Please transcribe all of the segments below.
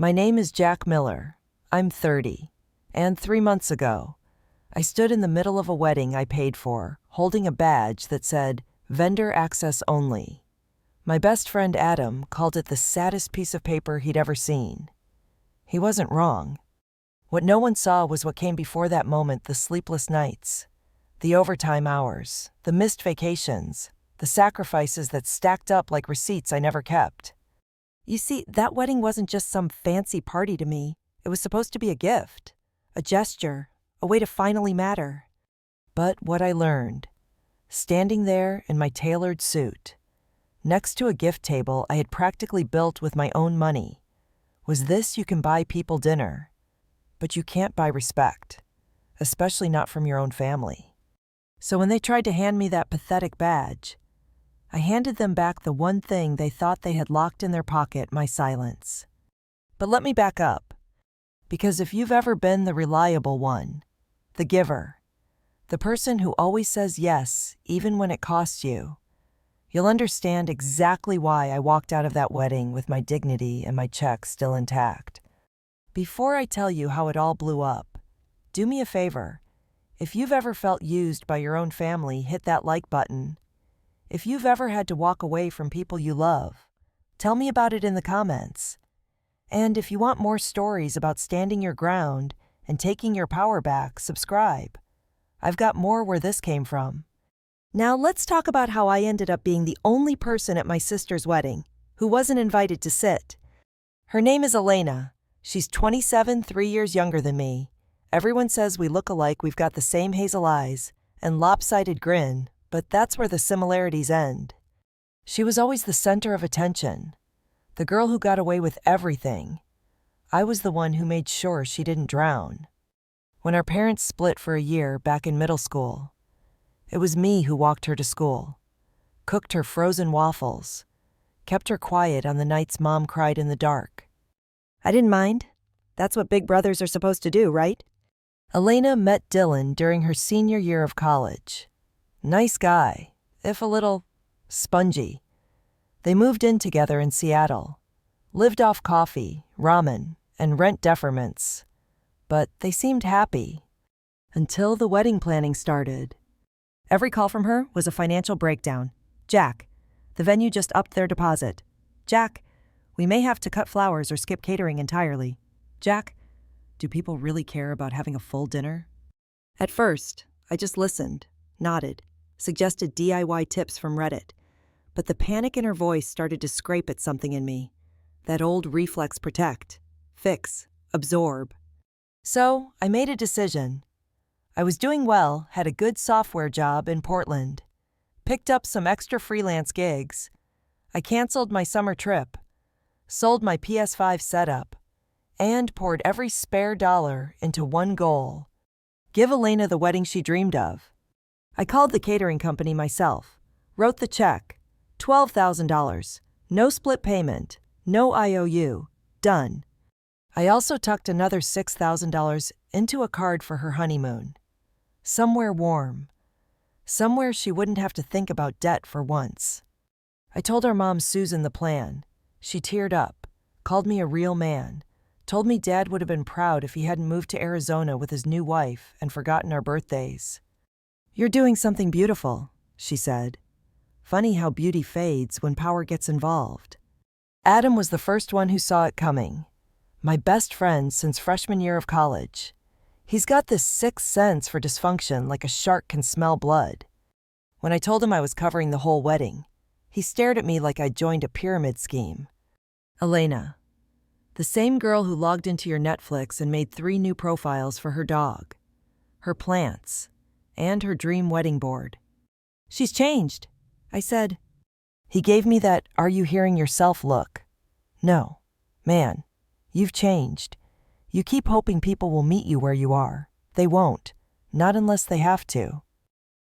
My name is Jack Miller. I'm 30. And 3 months ago, I stood in the middle of a wedding I paid for, holding a badge that said, Vendor Access Only. My best friend Adam called it the saddest piece of paper he'd ever seen. He wasn't wrong. What no one saw was what came before that moment: the sleepless nights, the overtime hours, the missed vacations, the sacrifices that stacked up like receipts I never kept. You see, that wedding wasn't just some fancy party to me. It was supposed to be a gift, a gesture, a way to finally matter. But what I learned, standing there in my tailored suit, next to a gift table I had practically built with my own money, was this: you can buy people dinner, but you can't buy respect, especially not from your own family. So when they tried to hand me that pathetic badge, I handed them back the one thing they thought they had locked in their pocket: my silence. But let me back up, because if you've ever been the reliable one, the giver, the person who always says yes even when it costs you, you'll understand exactly why I walked out of that wedding with my dignity and my check still intact. Before I tell you how it all blew up, do me a favor. If you've ever felt used by your own family, hit that like button. If you've ever had to walk away from people you love, tell me about it in the comments. And if you want more stories about standing your ground and taking your power back, subscribe. I've got more where this came from. Now let's talk about how I ended up being the only person at my sister's wedding who wasn't invited to sit. Her name is Elena. She's 27, 3 years younger than me. Everyone says we look alike. We've got the same hazel eyes and lopsided grin, but that's where the similarities end. She was always the center of attention, the girl who got away with everything. I was the one who made sure she didn't drown. When our parents split for a year back in middle school, it was me who walked her to school, cooked her frozen waffles, kept her quiet on the nights Mom cried in the dark. I didn't mind. That's what big brothers are supposed to do, right? Elena met Dylan during her senior year of college. Nice guy, if a little spongy. They moved in together in Seattle, lived off coffee, ramen, and rent deferments. But they seemed happy until the wedding planning started. Every call from her was a financial breakdown. Jack, the venue just upped their deposit. Jack, we may have to cut flowers or skip catering entirely. Jack, do people really care about having a full dinner? At first, I just listened, nodded, suggested DIY tips from Reddit. But the panic in her voice started to scrape at something in me. That old reflex: protect, fix, absorb. So I made a decision. I was doing well, had a good software job in Portland, picked up some extra freelance gigs. I canceled my summer trip, sold my PS5 setup, and poured every spare dollar into one goal: give Elena the wedding she dreamed of. I called the catering company myself, wrote the check, $12,000, no split payment, no IOU, done. I also tucked another $6,000 into a card for her honeymoon. Somewhere warm, somewhere she wouldn't have to think about debt for once. I told our mom Susan the plan. She teared up, called me a real man, told me Dad would have been proud if he hadn't moved to Arizona with his new wife and forgotten our birthdays. You're doing something beautiful, she said. Funny how beauty fades when power gets involved. Adam was the first one who saw it coming. My best friend since freshman year of college. He's got this sixth sense for dysfunction, like a shark can smell blood. When I told him I was covering the whole wedding, he stared at me like I'd joined a pyramid scheme. Elena, the same girl who logged into your Netflix and made 3 new profiles for her dog, her plants, and her dream wedding board. She's changed, I said. He gave me that "are you hearing yourself" look. No, man, you've changed. You keep hoping people will meet you where you are. They won't, not unless they have to.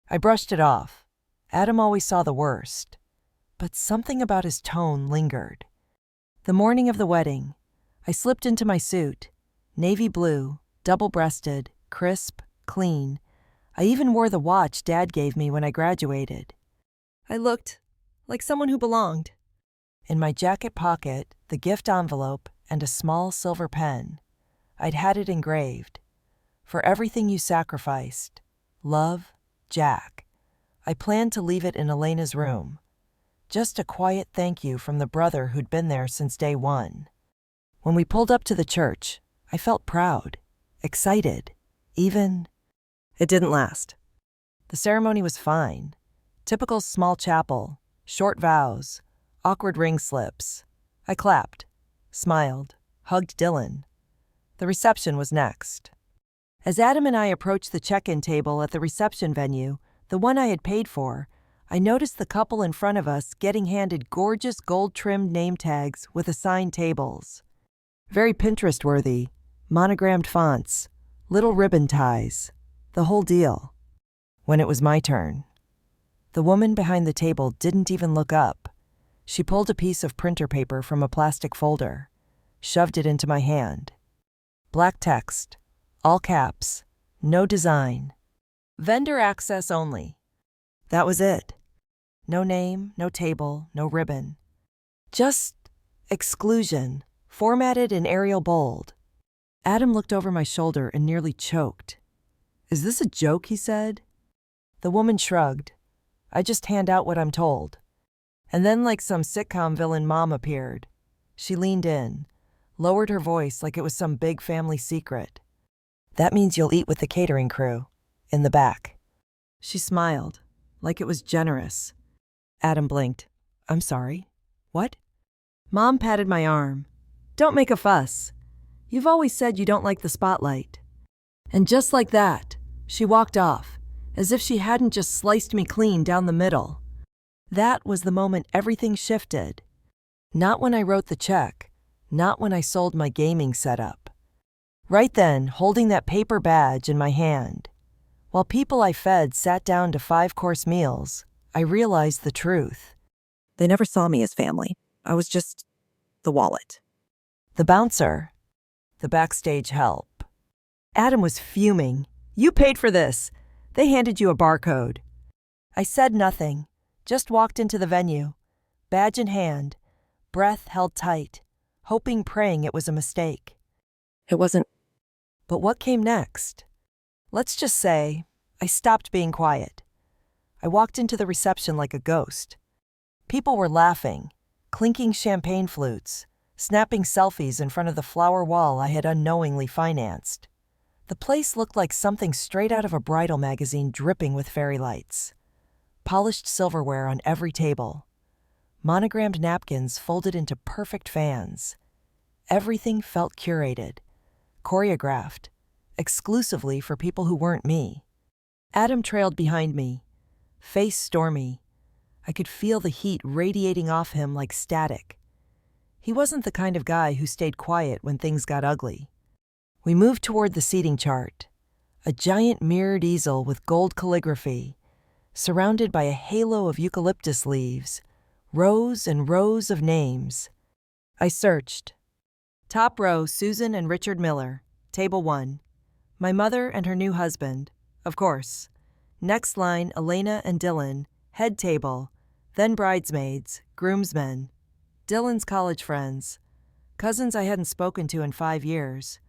I brushed it off. Adam always saw the worst. But something about his tone lingered. The morning of the wedding, I slipped into my suit, navy blue, double-breasted, crisp, clean. I even wore the watch Dad gave me when I graduated. I looked like someone who belonged. In my jacket pocket, the gift envelope, and a small silver pen. I'd had it engraved. For everything you sacrificed. Love, Jack. I planned to leave it in Elena's room. Just a quiet thank you from the brother who'd been there since day one. When we pulled up to the church, I felt proud, excited, even. It didn't last. The ceremony was fine. Typical small chapel, short vows, awkward ring slips. I clapped, smiled, hugged Dylan. The reception was next. As Adam and I approached the check-in table at the reception venue, the one I had paid for, I noticed the couple in front of us getting handed gorgeous gold-trimmed name tags with assigned tables. Very Pinterest-worthy, monogrammed fonts, little ribbon ties, the whole deal. When it was my turn, the woman behind the table didn't even look up. She pulled a piece of printer paper from a plastic folder, shoved it into my hand. Black text, all caps, no design. Vendor access only. That was it. No name, no table, no ribbon. Just exclusion, formatted in Arial bold. Adam looked over my shoulder and nearly choked. "Is this a joke?" he said. The woman shrugged. "I just hand out what I'm told." And then, like some sitcom villain, Mom appeared. She leaned in, lowered her voice like it was some big family secret. "That means you'll eat with the catering crew, in the back." She smiled, like it was generous. Adam blinked. "I'm sorry. What?" Mom patted my arm. "Don't make a fuss. You've always said you don't like the spotlight." And just like that, she walked off, as if she hadn't just sliced me clean down the middle. That was the moment everything shifted. Not when I wrote the check, not when I sold my gaming setup. Right then, holding that paper badge in my hand, while people I fed sat down to 5-course meals, I realized the truth. They never saw me as family. I was just the wallet. The bouncer. The backstage help. Adam was fuming. "You paid for this. They handed you a barcode." I said nothing, just walked into the venue, badge in hand, breath held tight, hoping, praying it was a mistake. It wasn't. But what came next? Let's just say, I stopped being quiet. I walked into the reception like a ghost. People were laughing, clinking champagne flutes, snapping selfies in front of the flower wall I had unknowingly financed. The place looked like something straight out of a bridal magazine dripping with fairy lights. Polished silverware on every table. Monogrammed napkins folded into perfect fans. Everything felt curated, choreographed, exclusively for people who weren't me. Adam trailed behind me, face stormy. I could feel the heat radiating off him like static. He wasn't the kind of guy who stayed quiet when things got ugly. We moved toward the seating chart, a giant mirrored easel with gold calligraphy, surrounded by a halo of eucalyptus leaves, rows and rows of names. I searched. Top row, Susan and Richard Miller, table 1. My mother and her new husband, of course. Next line, Elena and Dylan, head table, then bridesmaids, groomsmen, Dylan's college friends, cousins I hadn't spoken to in 5 years,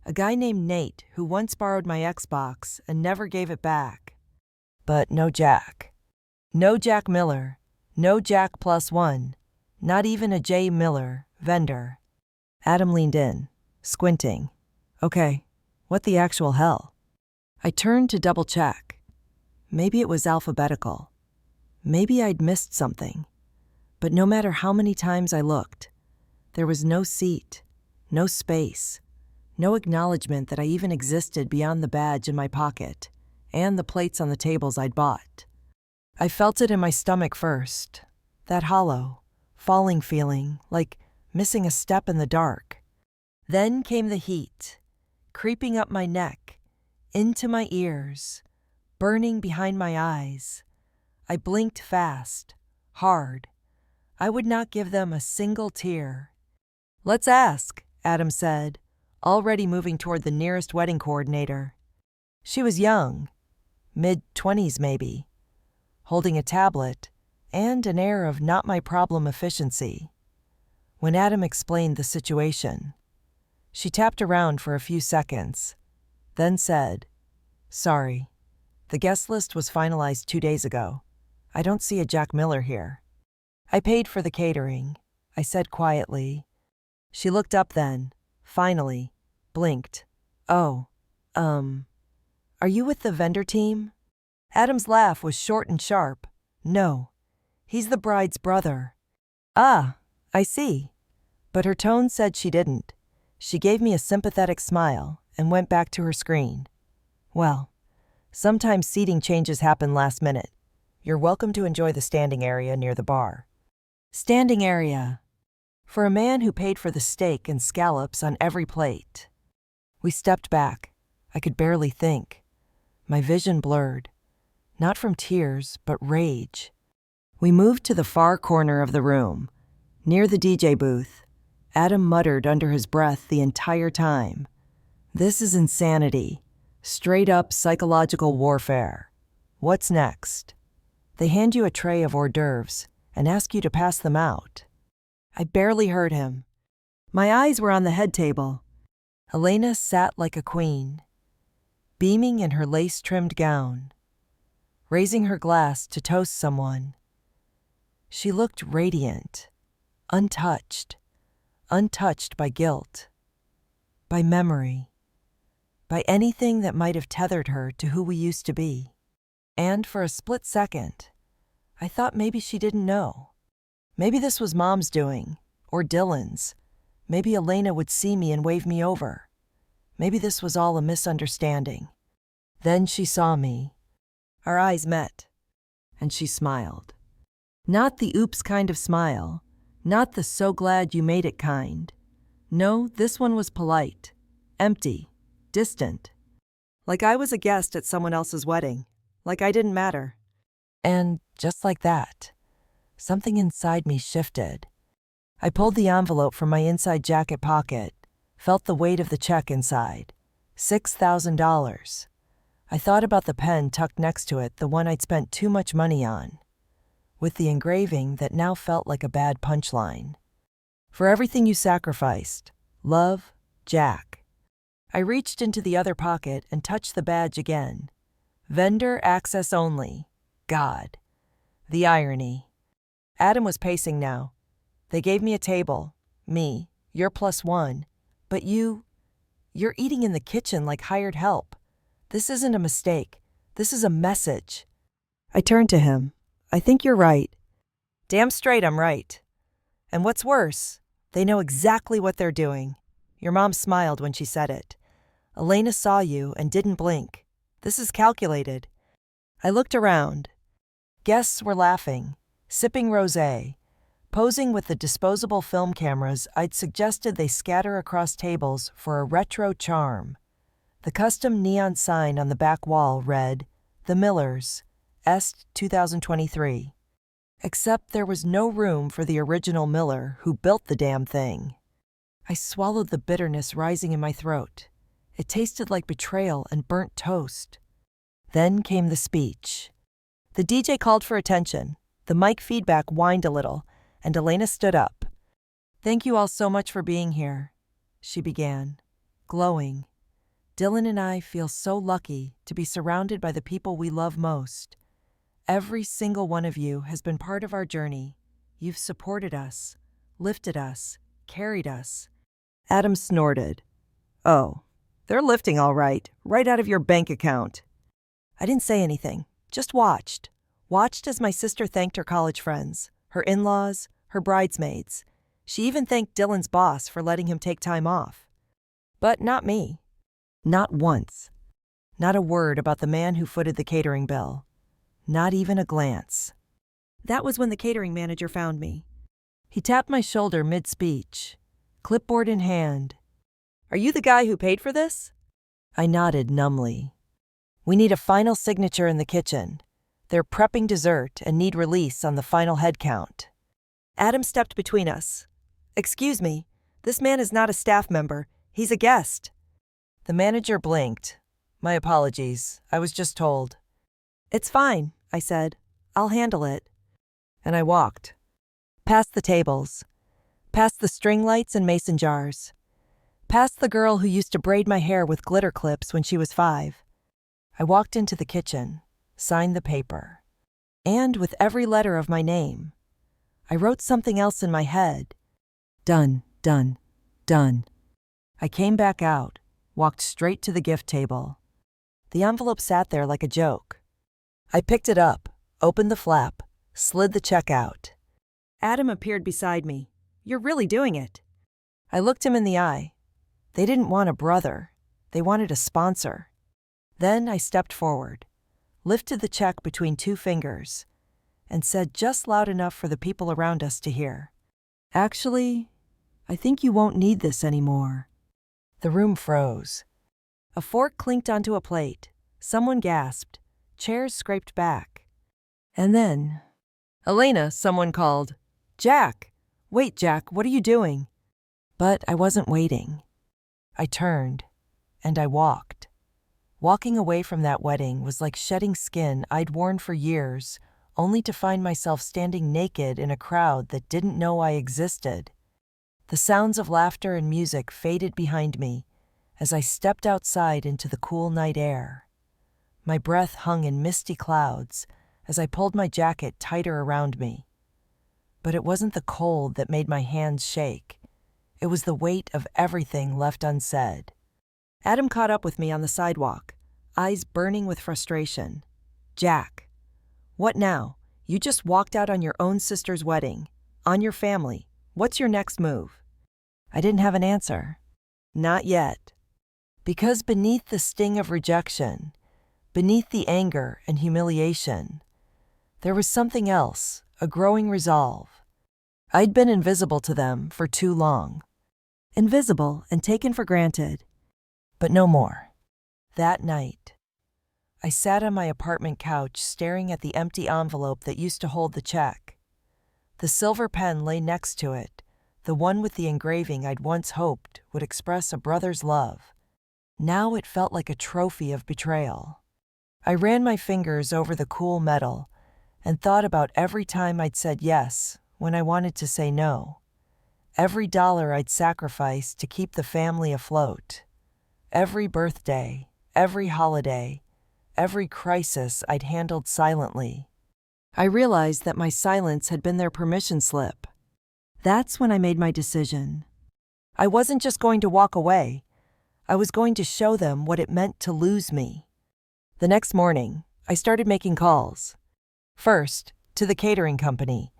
a guy named Nate who once borrowed my Xbox and never gave it back. But no Jack. No Jack Miller, no Jack +1, not even a J. Miller, vendor. Adam leaned in, squinting. Okay, what the actual hell? I turned to double check. Maybe it was alphabetical. Maybe I'd missed something. But no matter how many times I looked, there was no seat, no space, no acknowledgement that I even existed beyond the badge in my pocket and the plates on the tables I'd bought. I felt it in my stomach first, that hollow, falling feeling, like missing a step in the dark. Then came the heat, creeping up my neck, into my ears, burning behind my eyes. I blinked fast, hard. I would not give them a single tear. "Let's ask," Adam said, already moving toward the nearest wedding coordinator. She was young, mid-20s maybe, holding a tablet and an air of not-my-problem efficiency. when Adam explained the situation. She tapped around for a few seconds, then said, "Sorry, the guest list was finalized 2 days ago. I don't see a Jack Miller here." "I paid for the catering," I said quietly. She looked up then, finally, blinked. "Oh, are you with the vendor team?" Adam's laugh was short and sharp. "No, he's the bride's brother." "Ah, I see." But her tone said she didn't. She gave me a sympathetic smile and went back to her screen. "Well, sometimes seating changes happen last minute. You're welcome to enjoy the standing area near the bar." Standing area. For a man who paid for the steak and scallops on every plate. We stepped back. I could barely think. My vision blurred. Not from tears, but rage. We moved to the far corner of the room, near the DJ booth. Adam muttered under his breath the entire time. "This is insanity. Straight up psychological warfare. What's next?" They hand you a tray of hors d'oeuvres and ask you to pass them out. I barely heard him. My eyes were on the head table. Elena sat like a queen, beaming in her lace-trimmed gown, raising her glass to toast someone. She looked radiant, untouched by guilt, by memory, by anything that might have tethered her to who we used to be. And for a split second, I thought maybe she didn't know. Maybe this was Mom's doing, or Dylan's. Maybe Elena would see me and wave me over. Maybe this was all a misunderstanding. Then she saw me. Our eyes met, and she smiled. Not the oops kind of smile, not the so glad you made it kind. No, this one was polite, empty, distant. Like I was a guest at someone else's wedding, like I didn't matter. And just like that, something inside me shifted. I pulled the envelope from my inside jacket pocket, felt the weight of the check inside. $6,000. I thought about the pen tucked next to it, the one I'd spent too much money on, with the engraving that now felt like a bad punchline. "For everything you sacrificed. Love, Jack." I reached into the other pocket and touched the badge again. Vendor access only. God. The irony. Adam was pacing now. "They gave me a table. Me. You're +1. But you're eating in the kitchen like hired help. This isn't a mistake. This is a message." I turned to him. "I think you're right." "Damn straight I'm right. And what's worse, they know exactly what they're doing." Your mom smiled when she said it. "Elena saw you and didn't blink. This is calculated." I looked around. Guests were laughing, sipping rosé, posing with the disposable film cameras I'd suggested they scatter across tables for a retro charm. The custom neon sign on the back wall read, "The Millers, Est 2023. Except there was no room for the original Miller who built the damn thing. I swallowed the bitterness rising in my throat. It tasted like betrayal and burnt toast. Then came the speech. The DJ called for attention. The mic feedback whined a little, and Elena stood up. "Thank you all so much for being here," she began, glowing. "Dylan and I feel so lucky to be surrounded by the people we love most. Every single one of you has been part of our journey. You've supported us, lifted us, carried us." Adam snorted. "Oh, they're lifting all right, right out of your bank account." I didn't say anything, just watched. Watched as my sister thanked her college friends, her in-laws, her bridesmaids. She even thanked Dylan's boss for letting him take time off. But not me. Not once. Not a word about the man who footed the catering bill. Not even a glance. That was when the catering manager found me. He tapped my shoulder mid-speech, clipboard in hand. "Are you the guy who paid for this?" I nodded numbly. "We need a final signature in the kitchen. They're prepping dessert and need release on the final head count." Adam stepped between us. "Excuse me, this man is not a staff member. He's a guest." The manager blinked. "My apologies. I was just told." "It's fine," I said. "I'll handle it." And I walked. Past the tables. Past the string lights and mason jars. Past the girl who used to braid my hair with glitter clips when she was 5. I walked into the kitchen, signed the paper. And with every letter of my name, I wrote something else in my head. Done, done, done. I came back out, walked straight to the gift table. The envelope sat there like a joke. I picked it up, opened the flap, slid the check out. Adam appeared beside me. You're really doing it. I looked him in the eye. They didn't want a brother. They wanted a sponsor. Then I stepped forward, lifted the check between 2 fingers, and said just loud enough for the people around us to hear, "Actually, I think you won't need this anymore." The room froze. A fork clinked onto a plate. Someone gasped. Chairs scraped back. And then, "Elena," someone called. "Jack! Wait, Jack, what are you doing?" But I wasn't waiting. I turned, and I walked. Walking away from that wedding was like shedding skin I'd worn for years, only to find myself standing naked in a crowd that didn't know I existed. The sounds of laughter and music faded behind me as I stepped outside into the cool night air. My breath hung in misty clouds as I pulled my jacket tighter around me. But it wasn't the cold that made my hands shake. It was the weight of everything left unsaid. Adam caught up with me on the sidewalk, eyes burning with frustration. "Jack, what now? You just walked out on your own sister's wedding, on your family. What's your next move?" I didn't have an answer. Not yet. Because beneath the sting of rejection, beneath the anger and humiliation, there was something else, a growing resolve. I'd been invisible to them for too long. Invisible and taken for granted. But no more. That night, I sat on my apartment couch staring at the empty envelope that used to hold the check. The silver pen lay next to it, the one with the engraving I'd once hoped would express a brother's love. Now it felt like a trophy of betrayal. I ran my fingers over the cool metal and thought about every time I'd said yes when I wanted to say no. Every dollar I'd sacrificed to keep the family afloat. Every birthday, every holiday, every crisis I'd handled silently. I realized that my silence had been their permission slip. That's when I made my decision. I wasn't just going to walk away. I was going to show them what it meant to lose me. The next morning, I started making calls. First, to the catering company.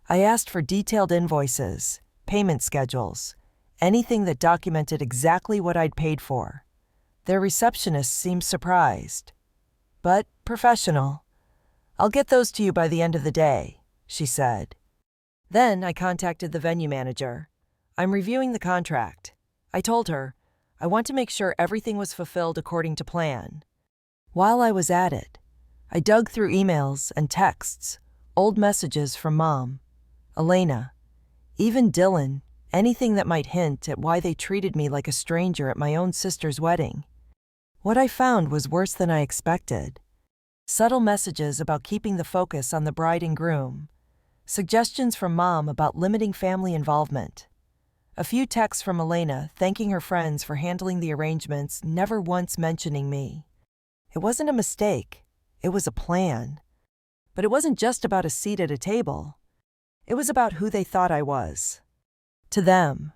I asked for detailed invoices, payment schedules, anything that documented exactly what I'd paid for. Their receptionist seemed surprised, but professional. "I'll get those to you by the end of the day," she said. Then I contacted the venue manager. "I'm reviewing the contract." I told her, "I want to make sure everything was fulfilled according to plan." While I was at it, I dug through emails and texts, old messages from Mom, Elena, even Dylan, anything that might hint at why they treated me like a stranger at my own sister's wedding. What I found was worse than I expected. Subtle messages about keeping the focus on the bride and groom. Suggestions from Mom about limiting family involvement. A few texts from Elena thanking her friends for handling the arrangements, never once mentioning me. It wasn't a mistake. It was a plan. But it wasn't just about a seat at a table. It was about who they thought I was. To them,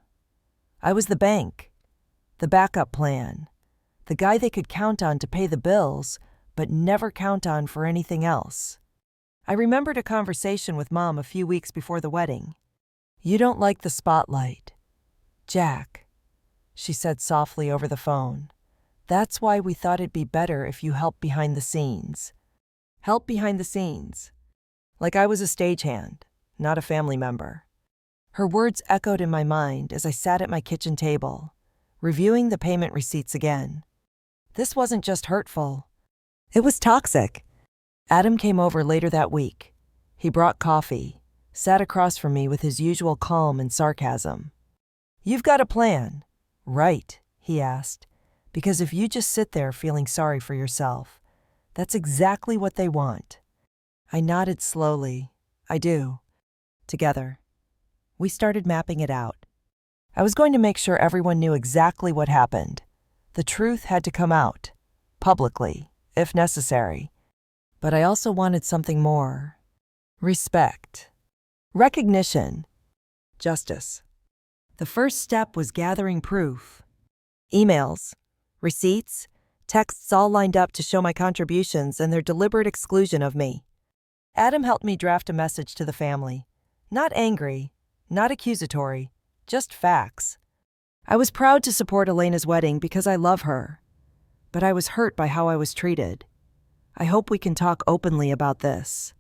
I was the bank, the backup plan, the guy they could count on to pay the bills, but never count on for anything else. I remembered a conversation with Mom a few weeks before the wedding. "You don't like the spotlight, Jack," she said softly over the phone. "That's why we thought it'd be better if you helped behind the scenes." Help behind the scenes. Like I was a stagehand, not a family member. Her words echoed in my mind as I sat at my kitchen table, reviewing the payment receipts again. This wasn't just hurtful. It was toxic. Adam came over later that week. He brought coffee, sat across from me with his usual calm and sarcasm. "You've got a plan, right?" he asked. "Because if you just sit there feeling sorry for yourself, that's exactly what they want." I nodded slowly. "I do." Together. We started mapping it out. I was going to make sure everyone knew exactly what happened. The truth had to come out, publicly, if necessary. But I also wanted something more. Respect. Recognition. Justice. The first step was gathering proof. Emails, receipts, texts all lined up to show my contributions and their deliberate exclusion of me. Adam helped me draft a message to the family. Not angry, not accusatory, just facts. I was proud to support Elena's wedding because I love her. But I was hurt by how I was treated. I hope we can talk openly about this.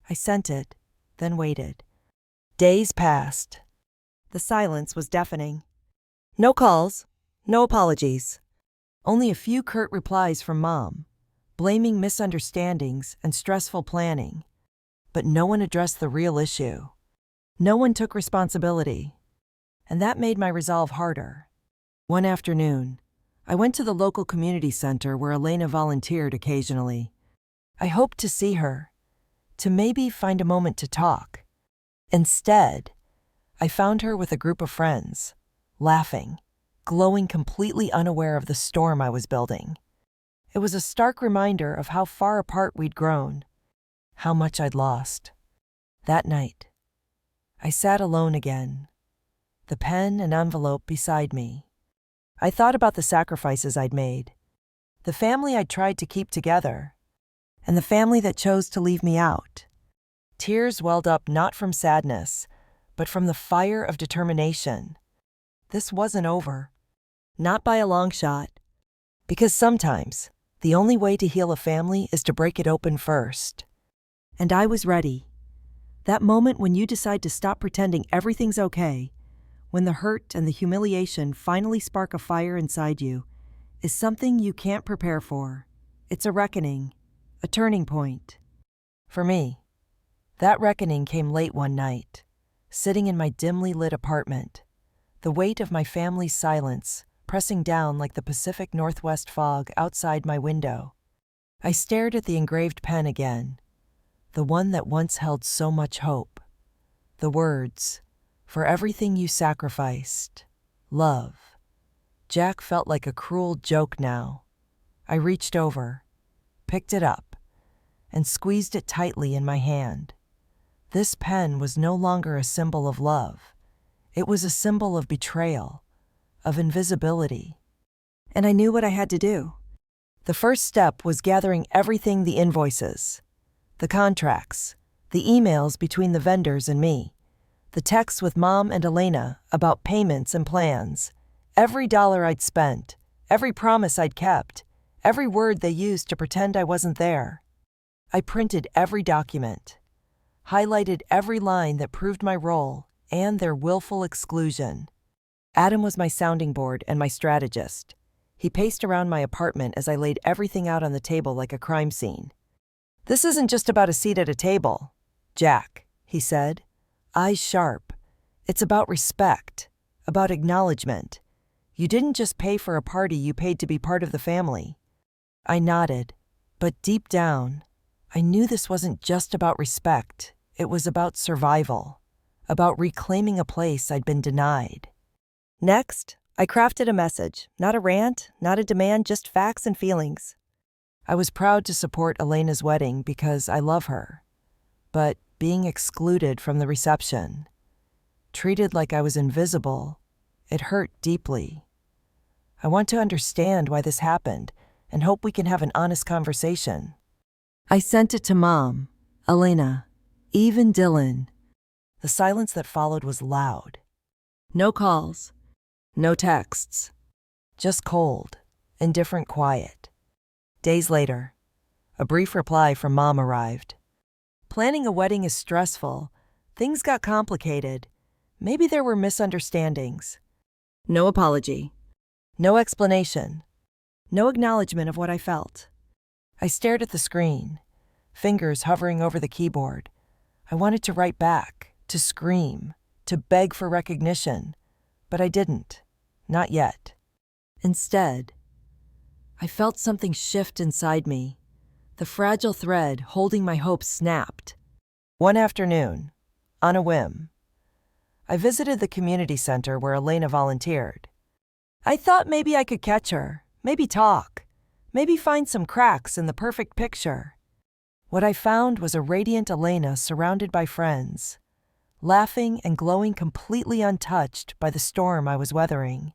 I sent it, then waited. Days passed. The silence was deafening. No calls, no apologies. Only a few curt replies from Mom, blaming misunderstandings and stressful planning. But no one addressed the real issue. No one took responsibility. And that made my resolve harder. One afternoon, I went to the local community center where Elena volunteered occasionally. I hoped to see her, to maybe find a moment to talk. Instead, I found her with a group of friends, laughing, glowing, completely unaware of the storm I was building. It was a stark reminder of how far apart we'd grown, how much I'd lost. That night, I sat alone again, the pen and envelope beside me. I thought about the sacrifices I'd made, the family I'd tried to keep together, and the family that chose to leave me out. Tears welled up not from sadness, but from the fire of determination. This wasn't over. Not by a long shot. Because sometimes, the only way to heal a family is to break it open first. And I was ready. That moment when you decide to stop pretending everything's okay, when the hurt and the humiliation finally spark a fire inside you, is something you can't prepare for. It's a reckoning, a turning point. For me, that reckoning came late one night, sitting in my dimly lit apartment, the weight of my family's silence pressing down like the Pacific Northwest fog outside my window. I stared at the engraved pen again, the one that once held so much hope. The words, "For everything you sacrificed, love." Jack felt like a cruel joke now. I reached over, picked it up, and squeezed it tightly in my hand. This pen was no longer a symbol of love. It was a symbol of betrayal, of invisibility. And I knew what I had to do. The first step was gathering everything: the invoices, the contracts, the emails between the vendors and me, the texts with Mom and Elena about payments and plans, every dollar I'd spent, every promise I'd kept, every word they used to pretend I wasn't there. I printed every document, highlighted every line that proved my role and their willful exclusion. Adam was my sounding board and my strategist. He paced around my apartment as I laid everything out on the table like a crime scene. "This isn't just about a seat at a table, Jack," he said, eyes sharp. "It's about respect, about acknowledgement. You didn't just pay for a party, you paid to be part of the family." I nodded, but deep down, I knew this wasn't just about respect. It was about survival, about reclaiming a place I'd been denied. Next, I crafted a message, not a rant, not a demand, just facts and feelings. I was proud to support Elena's wedding because I love her, but being excluded from the reception, treated like I was invisible, it hurt deeply. I want to understand why this happened and hope we can have an honest conversation. I sent it to Mom, Elena, even Dylan. The silence that followed was loud. No calls, no texts, just cold, indifferent quiet. Days later, a brief reply from Mom arrived. "Planning a wedding is stressful. Things got complicated. Maybe there were misunderstandings." No apology. No explanation. No acknowledgement of what I felt. I stared at the screen, fingers hovering over the keyboard. I wanted to write back, to scream, to beg for recognition, but I didn't. Not yet. Instead, I felt something shift inside me. The fragile thread holding my hopes snapped. One afternoon, on a whim, I visited the community center where Elena volunteered. I thought maybe I could catch her, maybe talk, maybe find some cracks in the perfect picture. What I found was a radiant Elena surrounded by friends, laughing and glowing, completely untouched by the storm I was weathering.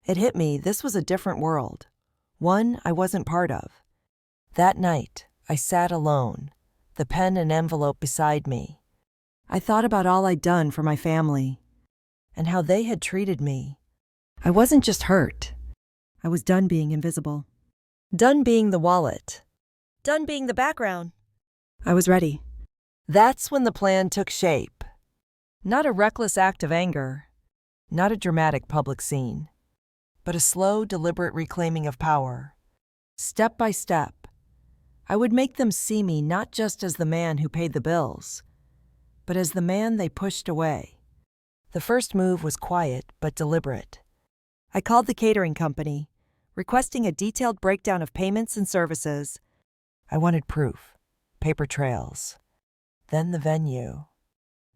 It hit me this was a different world, one I wasn't part of. That night, I sat alone, the pen and envelope beside me. I thought about all I'd done for my family, and how they had treated me. I wasn't just hurt. I was done being invisible. Done being the wallet. Done being the background. I was ready. That's when the plan took shape. Not a reckless act of anger, not a dramatic public scene, but a slow, deliberate reclaiming of power. Step by step, I would make them see me not just as the man who paid the bills, but as the man they pushed away. The first move was quiet but deliberate. I called the catering company, requesting a detailed breakdown of payments and services. I wanted proof, paper trails, then the venue,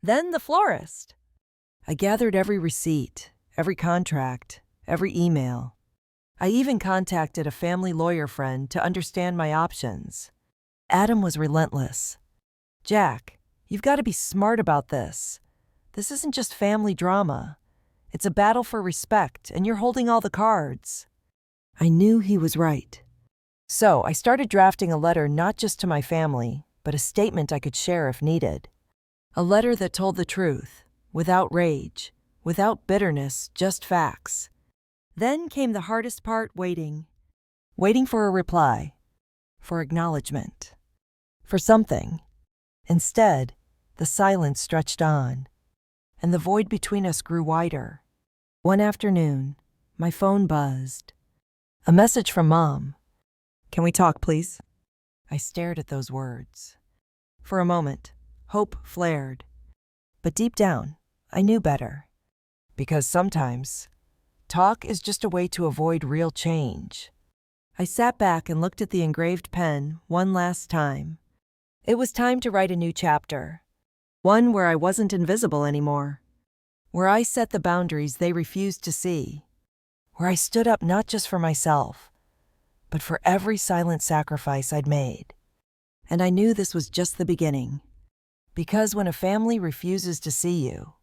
then the florist. I gathered every receipt, every contract, every email. I even contacted a family lawyer friend to understand my options. Adam was relentless. Jack, you've got to be smart about this. This isn't just family drama. It's a battle for respect, and you're holding all the cards. I knew he was right. So I started drafting a letter not just to my family, but a statement I could share if needed. A letter that told the truth, without rage, without bitterness, just facts. Then came the hardest part, waiting. Waiting for a reply, for acknowledgement, for something. Instead, the silence stretched on, and the void between us grew wider. One afternoon, my phone buzzed. A message from Mom. "Can we talk, please?" I stared at those words. For a moment, hope flared. But deep down, I knew better. Because sometimes, talk is just a way to avoid real change. I sat back and looked at the engraved pen one last time. It was time to write a new chapter. One where I wasn't invisible anymore. Where I set the boundaries they refused to see. Where I stood up not just for myself, but for every silent sacrifice I'd made. And I knew this was just the beginning. Because when a family refuses to see you,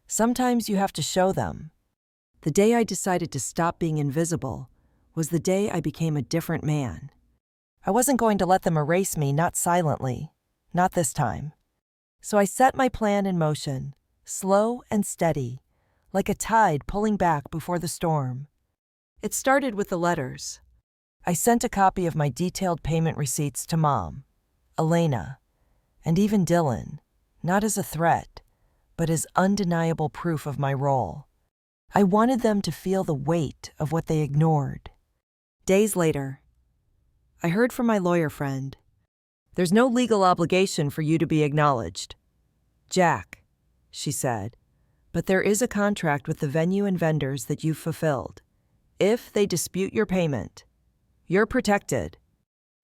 sometimes you have to show them. The day I decided to stop being invisible was the day I became a different man. I wasn't going to let them erase me, not silently, not this time. So I set my plan in motion, slow and steady, like a tide pulling back before the storm. It started with the letters. I sent a copy of my detailed payment receipts to Mom, Elena, and even Dylan, not as a threat, but as undeniable proof of my role. I wanted them to feel the weight of what they ignored. Days later, I heard from my lawyer friend. "There's no legal obligation for you to be acknowledged, Jack," she said, "but there is a contract with the venue and vendors that you've fulfilled. If they dispute your payment, you're protected."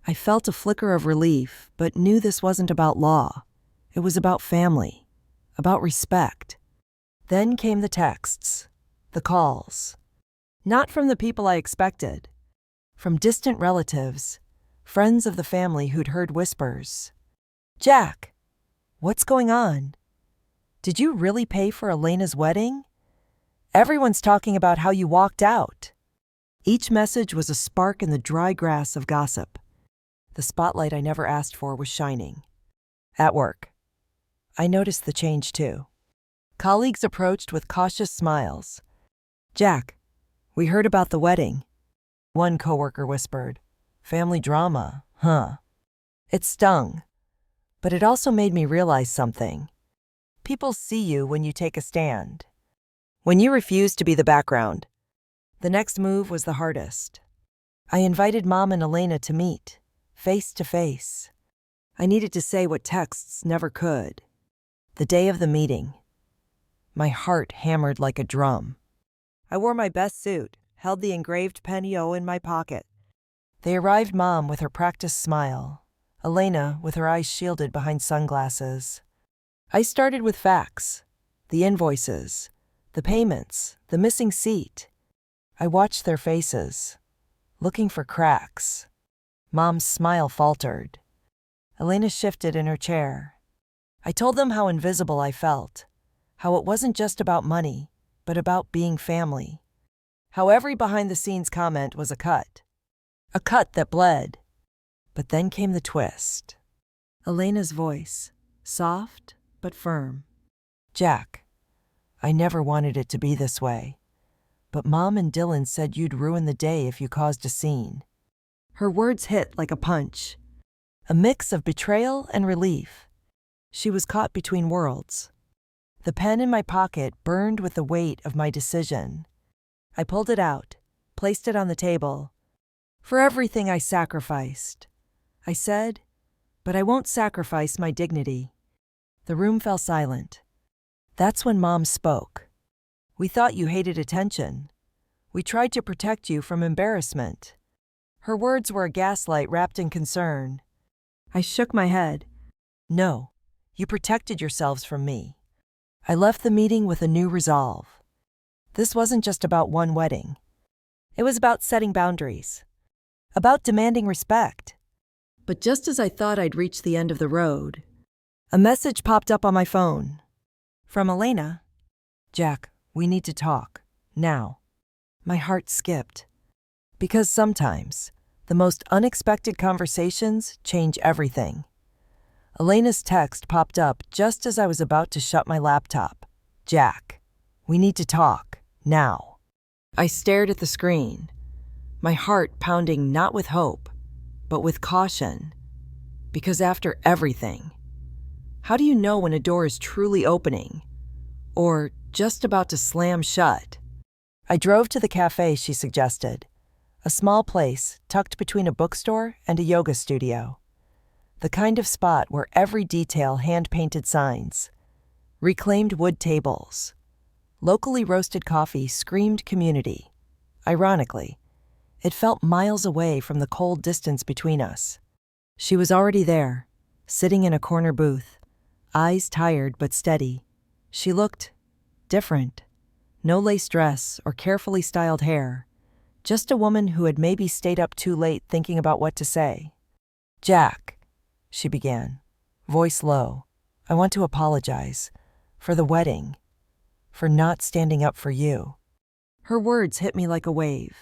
I felt a flicker of relief, but knew this wasn't about law. It was about family, about respect. Then came the texts, the calls. Not from the people I expected. From distant relatives, friends of the family who'd heard whispers. "Jack, what's going on? Did you really pay for Elena's wedding? Everyone's talking about how you walked out." Each message was a spark in the dry grass of gossip. The spotlight I never asked for was shining. At work, I noticed the change too. Colleagues approached with cautious smiles. "Jack, we heard about the wedding." One coworker whispered, "Family drama, huh?" It stung, but it also made me realize something. People see you when you take a stand. When you refuse to be the background. The next move was the hardest. I invited Mom and Elena to meet, face to face. I needed to say what texts never could. The day of the meeting, my heart hammered like a drum. I wore my best suit, held the engraved penny-o in my pocket. They arrived, Mom with her practiced smile, Elena with her eyes shielded behind sunglasses. I started with facts, the invoices, the payments, the missing seat. I watched their faces, looking for cracks. Mom's smile faltered. Elena shifted in her chair. I told them how invisible I felt, how it wasn't just about money, but about being family. How every behind-the-scenes comment was a cut that bled. But then came the twist. Elena's voice, soft but firm. Jack, I never wanted it to be this way, but Mom and Dylan said you'd ruin the day if you caused a scene. Her words hit like a punch, a mix of betrayal and relief. She was caught between worlds. The pen in my pocket burned with the weight of my decision. I pulled it out, placed it on the table. For everything I sacrificed, I said, but I won't sacrifice my dignity. The room fell silent. That's when Mom spoke. We thought you hated attention. We tried to protect you from embarrassment. Her words were a gaslight wrapped in concern. I shook my head. No, you protected yourselves from me. I left the meeting with a new resolve. This wasn't just about one wedding. It was about setting boundaries, about demanding respect. But just as I thought I'd reached the end of the road, a message popped up on my phone. From Elena. Jack, we need to talk. Now. My heart skipped. Because sometimes, the most unexpected conversations change everything. Elena's text popped up just as I was about to shut my laptop. Jack, we need to talk. Now. I stared at the screen, my heart pounding not with hope, but with caution. Because after everything, how do you know when a door is truly opening or just about to slam shut? I drove to the cafe she suggested, a small place tucked between a bookstore and a yoga studio. The kind of spot where every detail hand-painted signs, reclaimed wood tables, locally roasted coffee screamed community. Ironically, it felt miles away from the cold distance between us. She was already there, sitting in a corner booth, eyes tired but steady. She looked different. No lace dress or carefully styled hair, just a woman who had maybe stayed up too late thinking about what to say. Jack, she began, voice low, I want to apologize for the wedding, for not standing up for you. Her words hit me like a wave.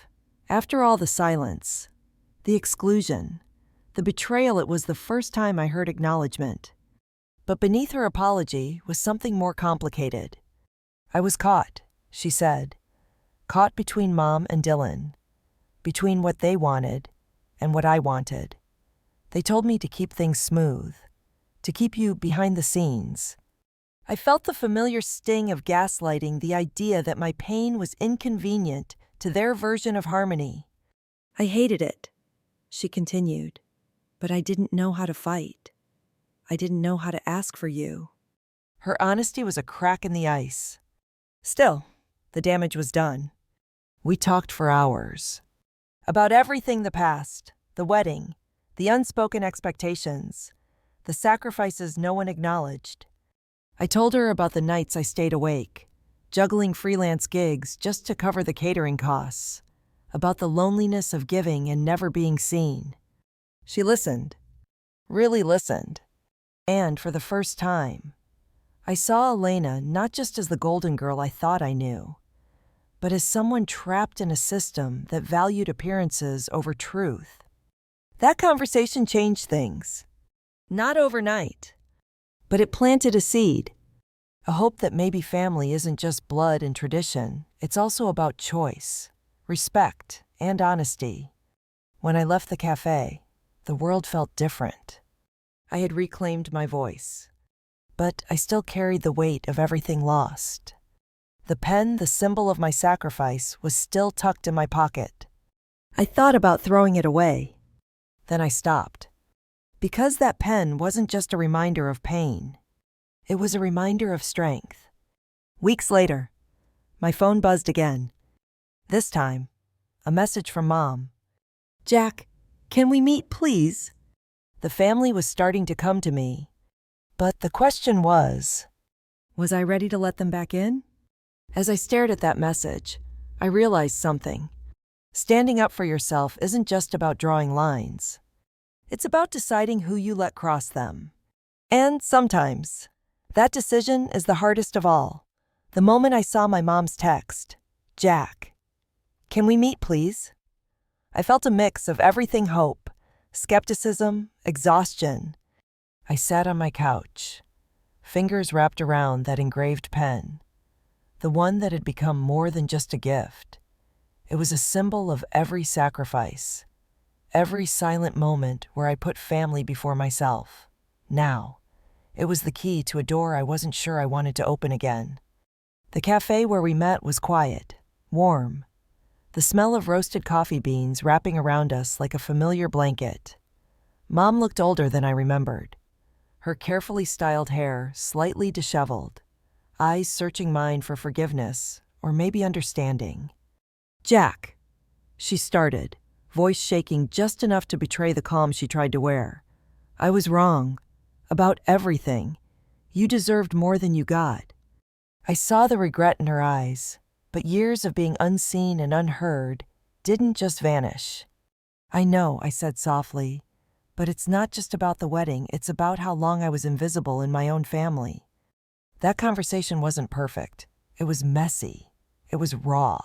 After all the silence, the exclusion, the betrayal, it was the first time I heard acknowledgement. But beneath her apology was something more complicated. I was caught, she said, caught between Mom and Dylan, between what they wanted and what I wanted. They told me to keep things smooth, to keep you behind the scenes. I felt the familiar sting of gaslighting, the idea that my pain was inconvenient to their version of harmony. I hated it, she continued, but I didn't know how to fight. I didn't know how to ask for you. Her honesty was a crack in the ice. Still, the damage was done. We talked for hours. About everything: the past, the wedding, the unspoken expectations, the sacrifices no one acknowledged. I told her about the nights I stayed awake, juggling freelance gigs just to cover the catering costs, about the loneliness of giving and never being seen. She listened, really listened. And for the first time, I saw Elena not just as the golden girl I thought I knew, but as someone trapped in a system that valued appearances over truth. That conversation changed things. Not overnight, but it planted a seed, a hope that maybe family isn't just blood and tradition, it's also about choice, respect, and honesty. When I left the cafe, the world felt different. I had reclaimed my voice, but I still carried the weight of everything lost. The pen, the symbol of my sacrifice, was still tucked in my pocket. I thought about throwing it away. Then I stopped. Because that pen wasn't just a reminder of pain. It was a reminder of strength. Weeks later, my phone buzzed again. This time, a message from Mom. Jack, can we meet, please? The family was starting to come to me. But the question was Was I ready to let them back in? As I stared at that message, I realized something. Standing up for yourself isn't just about drawing lines. It's about deciding who you let cross them. And sometimes, that decision is the hardest of all. The moment I saw my mom's text, "Jack, can we meet, please?" I felt a mix of everything: hope, skepticism, exhaustion. I sat on my couch, fingers wrapped around that engraved pen, the one that had become more than just a gift. It was a symbol of every sacrifice, every silent moment where I put family before myself. Now, it was the key to a door I wasn't sure I wanted to open again. The cafe where we met was quiet, warm, the smell of roasted coffee beans wrapping around us like a familiar blanket. Mom looked older than I remembered, her carefully styled hair slightly disheveled, eyes searching mine for forgiveness or maybe understanding. "Jack," she started, voice shaking just enough to betray the calm she tried to wear. "I was wrong. About everything. You deserved more than you got." I saw the regret in her eyes, but years of being unseen and unheard didn't just vanish. "I know," I said softly, "but it's not just about the wedding, it's about how long I was invisible in my own family." That conversation wasn't perfect. It was messy. It was raw.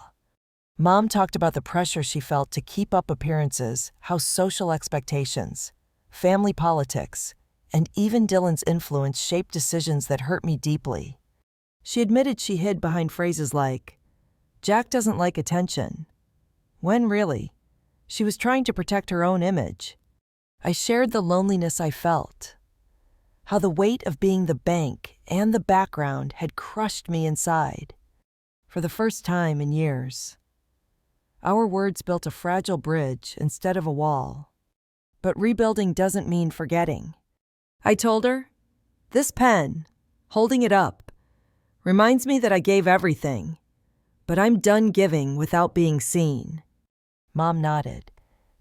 Mom talked about the pressure she felt to keep up appearances, how social expectations, family politics, and even Dylan's influence shaped decisions that hurt me deeply. She admitted she hid behind phrases like, "Jack doesn't like attention," when really, she was trying to protect her own image. I shared the loneliness I felt, how the weight of being the bank and the background had crushed me inside. For the first time in years, our words built a fragile bridge instead of a wall. But rebuilding doesn't mean forgetting. I told her, "This pen, holding it up, reminds me that I gave everything, but I'm done giving without being seen." Mom nodded,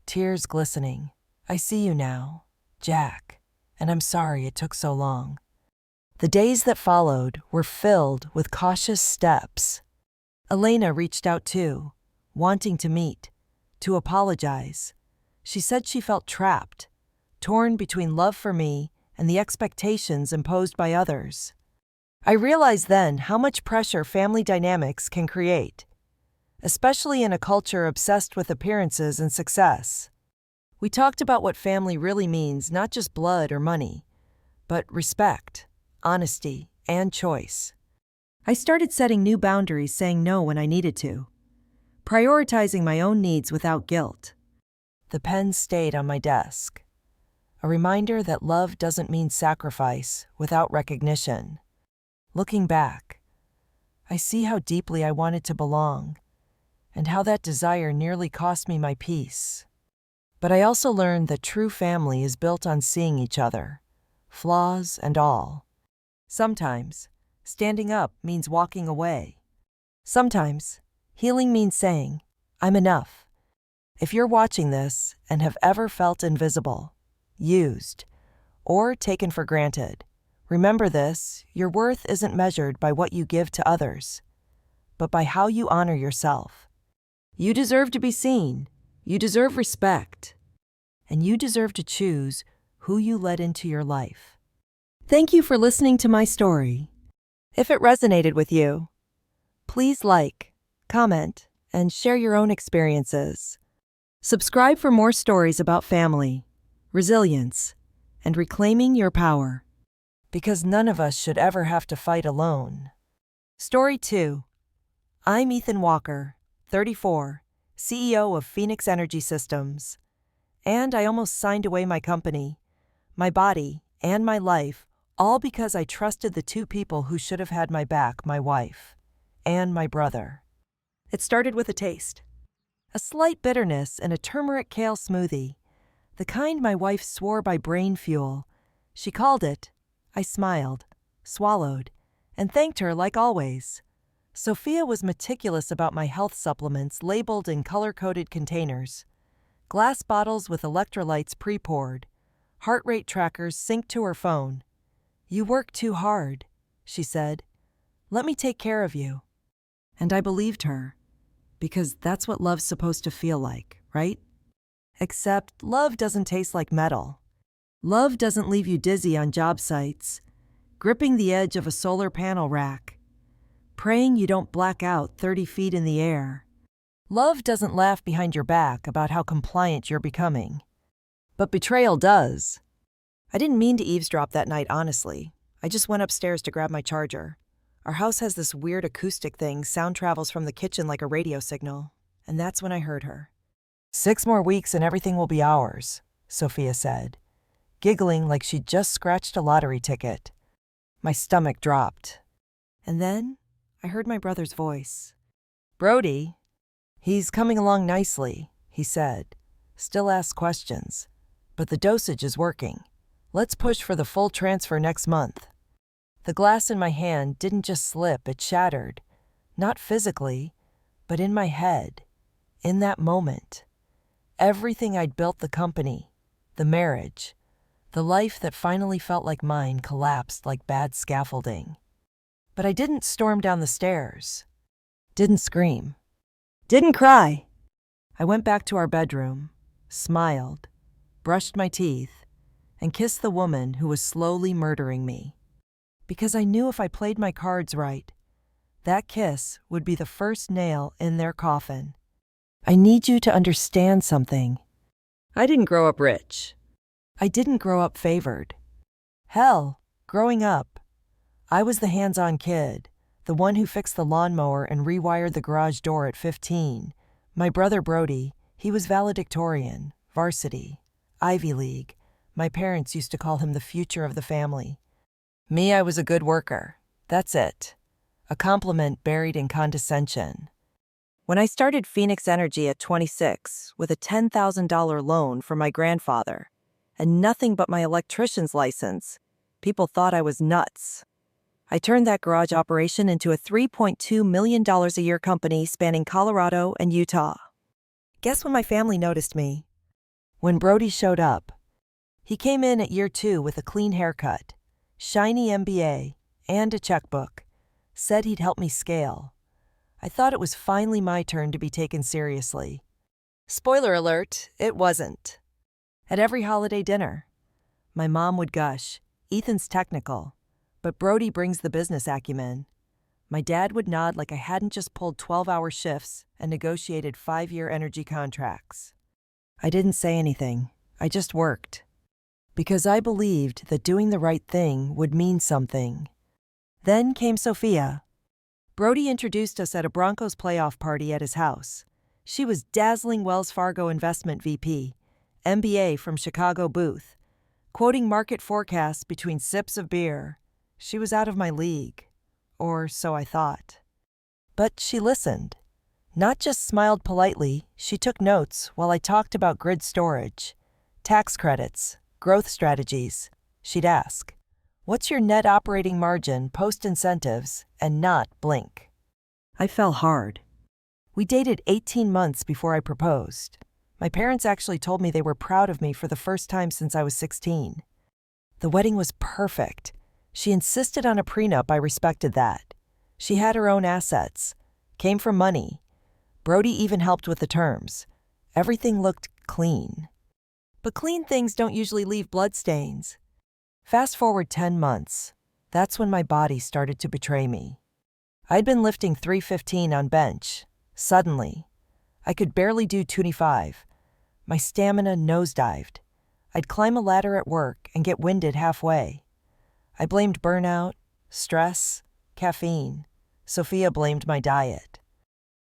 tears glistening. "I see you now, Jack, and I'm sorry it took so long." The days that followed were filled with cautious steps. Elena reached out too, wanting to meet, to apologize. She said she felt trapped, torn between love for me and the expectations imposed by others. I realized then how much pressure family dynamics can create, especially in a culture obsessed with appearances and success. We talked about what family really means, not just blood or money, but respect, honesty, and choice. I started setting new boundaries, saying no when I needed to, prioritizing my own needs without guilt. The pen stayed on my desk, a reminder that love doesn't mean sacrifice without recognition. Looking back, I see how deeply I wanted to belong, and how that desire nearly cost me my peace. But I also learned that true family is built on seeing each other, flaws and all. Sometimes, standing up means walking away. Sometimes, healing means saying, "I'm enough." If you're watching this and have ever felt invisible, used, or taken for granted, remember this: your worth isn't measured by what you give to others, but by how you honor yourself. You deserve to be seen, you deserve respect, and you deserve to choose who you let into your life. Thank you for listening to my story. If it resonated with you, please like, comment, and share your own experiences. Subscribe for more stories about family, resilience, and reclaiming your power. Because none of us should ever have to fight alone. Story 2. I'm Ethan Walker, 34, CEO of Phoenix Energy Systems. And I almost signed away my company, my body, and my life, all because I trusted the two people who should have had my back: my wife and my brother. It started with a taste. A slight bitterness in a turmeric kale smoothie, the kind my wife swore by brain fuel. She called it. I smiled, swallowed, and thanked her like always. Sophia was meticulous about my health supplements, labeled in color-coded containers, glass bottles with electrolytes pre-poured, heart rate trackers synced to her phone. "You work too hard," she said, Let me take care of you. And I believed her, because that's what love's supposed to feel like, right? Except love doesn't taste like metal. Love doesn't leave you dizzy on job sites, gripping the edge of a solar panel rack, praying you don't black out 30 feet in the air. Love doesn't laugh behind your back about how compliant you're becoming. But betrayal does. I didn't mean to eavesdrop that night, honestly. I just went upstairs to grab my charger. Our house has this weird acoustic thing, sound travels from the kitchen like a radio signal. And that's when I heard her. 6 more weeks and everything will be ours, Sophia said, giggling like she'd just scratched a lottery ticket. My stomach dropped. And then I heard my brother's voice. Brody, he's coming along nicely, he said. Still asks questions, but the dosage is working. Let's push for the full transfer next month. The glass in my hand didn't just slip, it shattered. Not physically, but in my head. In that moment. Everything I'd built, the company, the marriage, the life that finally felt like mine, collapsed like bad scaffolding. But I didn't storm down the stairs. Didn't scream. Didn't cry. I went back to our bedroom, smiled, brushed my teeth, and kissed the woman who was slowly murdering me. Because I knew if I played my cards right, that kiss would be the first nail in their coffin. I need you to understand something. I didn't grow up rich. I didn't grow up favored. Hell, growing up, I was the hands-on kid, the one who fixed the lawnmower and rewired the garage door at 15. My brother Brody, he was valedictorian, varsity, Ivy League. My parents used to call him the future of the family. Me, I was a good worker. That's it. A compliment buried in condescension. When I started Phoenix Energy at 26 with a $10,000 loan from my grandfather and nothing but my electrician's license, people thought I was nuts. I turned that garage operation into a $3.2 million a year company spanning Colorado and Utah. Guess when my family noticed me? When Brody showed up. He came in at year 2 with a clean haircut, shiny MBA, and a checkbook. Said he'd help me scale. I thought it was finally my turn to be taken seriously. Spoiler alert, it wasn't. At every holiday dinner, my mom would gush, Ethan's technical, but Brody brings the business acumen. My dad would nod like I hadn't just pulled 12-hour shifts and negotiated 5-year energy contracts. I didn't say anything. I just worked. Because I believed that doing the right thing would mean something. Then came Sophia. Brody introduced us at a Broncos playoff party at his house. She was dazzling Wells Fargo investment VP, MBA from Chicago booth, quoting market forecasts between sips of beer. She was out of my league, or so I thought. But she listened. Not just smiled politely, she took notes while I talked about grid storage, tax credits, growth strategies. She'd ask, "What's your net operating margin post-incentives?" and not blink. I fell hard. We dated 18 months before I proposed. My parents actually told me they were proud of me for the first time since I was 16. The wedding was perfect. She insisted on a prenup. I respected that. She had her own assets, came from money. Brody even helped with the terms. Everything looked clean. But clean things don't usually leave bloodstains. Fast forward 10 months. That's when my body started to betray me. I'd been lifting 315 on bench. Suddenly, I could barely do 25. My stamina nosedived. I'd climb a ladder at work and get winded halfway. I blamed burnout, stress, caffeine. Sophia blamed my diet.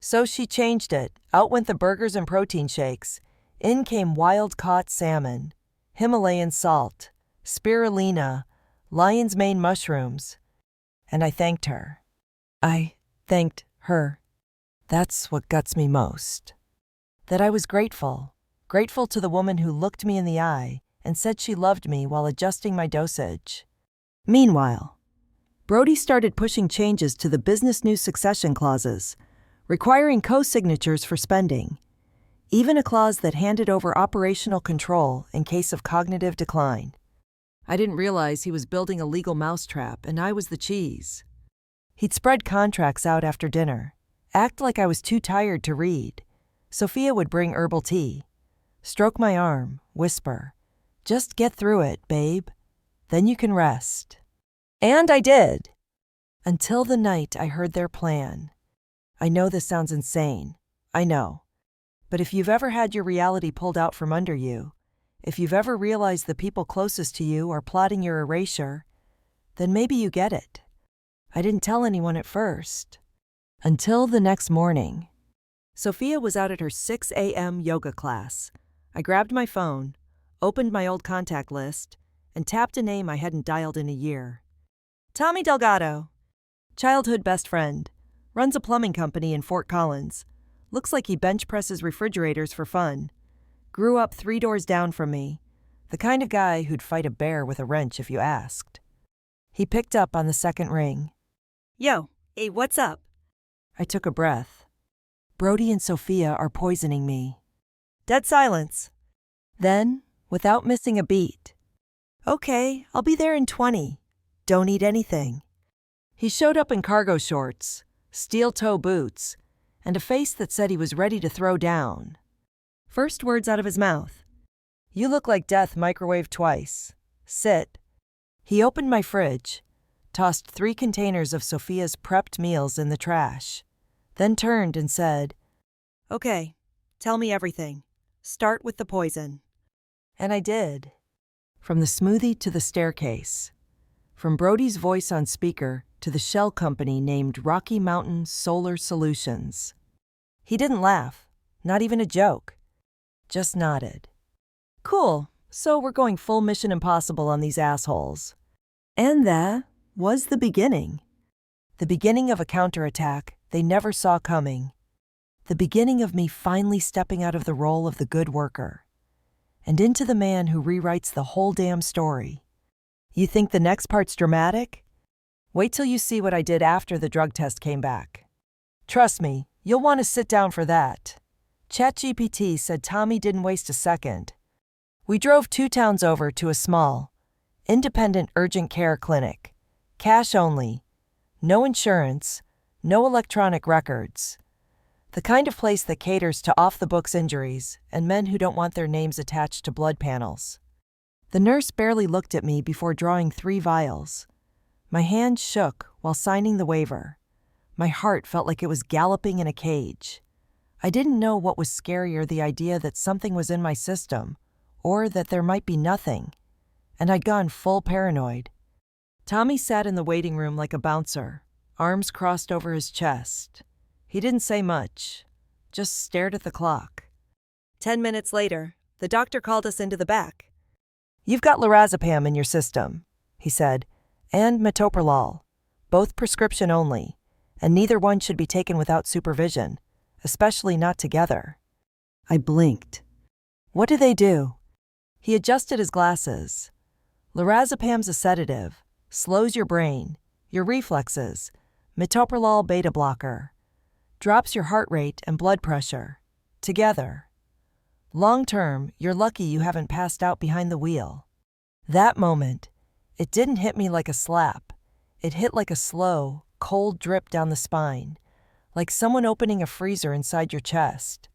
So she changed it. Out went the burgers and protein shakes. In came wild-caught salmon, Himalayan salt, spirulina, lion's mane mushrooms. And I thanked her. I thanked her. That's what guts me most. That I was grateful to the woman who looked me in the eye and said she loved me while adjusting my dosage. Meanwhile, Brody started pushing changes to the business news succession clauses, requiring co-signatures for spending, even a clause that handed over operational control in case of cognitive decline. I didn't realize he was building a legal mousetrap, and I was the cheese. He'd spread contracts out after dinner, act like I was too tired to read. Sophia would bring herbal tea, stroke my arm, whisper, "Just get through it, babe. Then you can rest." And I did. Until the night I heard their plan. I know this sounds insane. I know. But if you've ever had your reality pulled out from under you, if you've ever realized the people closest to you are plotting your erasure, then maybe you get it. I didn't tell anyone at first. Until the next morning. Sophia was out at her 6 a.m. yoga class. I grabbed my phone, opened my old contact list, and tapped a name I hadn't dialed in a year. Tommy Delgado. Childhood best friend. Runs a plumbing company in Fort Collins. Looks like he bench presses refrigerators for fun. Grew up 3 doors down from me. The kind of guy who'd fight a bear with a wrench if you asked. He picked up on the second ring. Yo, hey, what's up? I took a breath. Brody and Sophia are poisoning me. Dead silence. Then, without missing a beat. Okay, I'll be there in 20. Don't eat anything. He showed up in cargo shorts, steel-toe boots, and a face that said he was ready to throw down. First words out of his mouth. You look like death microwaved twice. Sit. He opened my fridge, tossed 3 containers of Sophia's prepped meals in the trash, then turned and said, "Okay, tell me everything. Start with the poison." And I did. From the smoothie to the staircase. From Brody's voice on speaker to the shell company named Rocky Mountain Solar Solutions. He didn't laugh, not even a joke. Just nodded. Cool, so we're going full Mission Impossible on these assholes. And that was the beginning. The beginning of a counterattack they never saw coming. The beginning of me finally stepping out of the role of the good worker and into the man who rewrites the whole damn story. You think the next part's dramatic? Wait till you see what I did after the drug test came back. Trust me, you'll want to sit down for that. ChatGPT said Tommy didn't waste a second. We drove 2 towns over to a small, independent urgent care clinic. Cash only. No insurance. No electronic records. The kind of place that caters to off-the-books injuries and men who don't want their names attached to blood panels. The nurse barely looked at me before drawing 3 vials. My hand shook while signing the waiver. My heart felt like it was galloping in a cage. I didn't know what was scarier, the idea that something was in my system, or that there might be nothing, and I'd gone full paranoid. Tommy sat in the waiting room like a bouncer, arms crossed over his chest. He didn't say much, just stared at the clock. 10 minutes later, the doctor called us into the back. "You've got lorazepam in your system," he said, "and metoprolol, both prescription only, and neither one should be taken without supervision, especially not together." I blinked. "What do they do?" He adjusted his glasses. "Lorazepam's a sedative, slows your brain, your reflexes, metoprolol beta blocker, drops your heart rate and blood pressure, together. Long term, you're lucky you haven't passed out behind the wheel." That moment, it didn't hit me like a slap. It hit like a slow, cold drip down the spine, like someone opening a freezer inside your chest.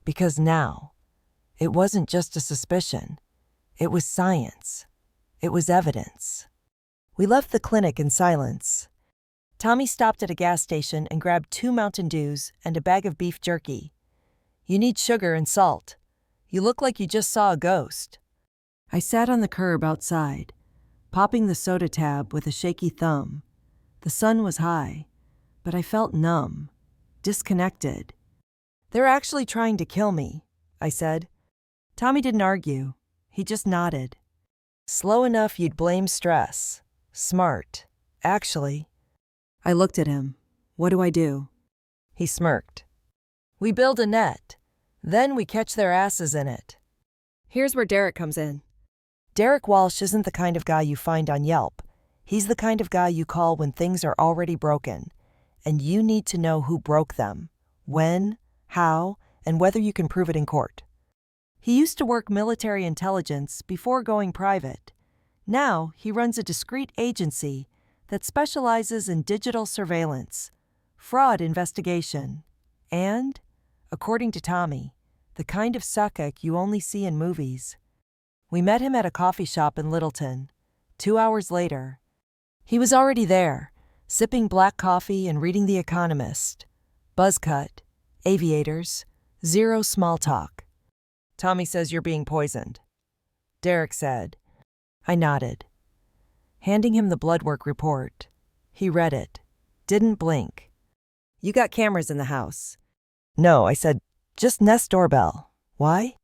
Because now, it wasn't just a suspicion. It was science. It was evidence. We left the clinic in silence. Tommy stopped at a gas station and grabbed 2 Mountain Dews and a bag of beef jerky. "You need sugar and salt. You look like you just saw a ghost." I sat on the curb outside, popping the soda tab with a shaky thumb. The sun was high, but I felt numb, disconnected. "They're actually trying to kill me," I said. Tommy didn't argue. He just nodded. "Slow enough you'd blame stress. Smart, actually." I looked at him. "What do I do?" He smirked. "We build a net. Then we catch their asses in it." Here's where Derek comes in. Derek Walsh isn't the kind of guy you find on Yelp. He's the kind of guy you call when things are already broken, and you need to know who broke them, when, how, and whether you can prove it in court. He used to work military intelligence before going private. Now he runs a discreet agency that specializes in digital surveillance, fraud investigation, and, according to Tommy, the kind of suck-up you only see in movies. We met him at a coffee shop in Littleton. 2 hours later, he was already there, sipping black coffee and reading The Economist. Buzz cut, aviators, zero small talk. Tommy says you're being poisoned. Derek said. I nodded, handing him the blood work report. He read it, didn't blink. You got cameras in the house? No, I said, just Nest doorbell. Why?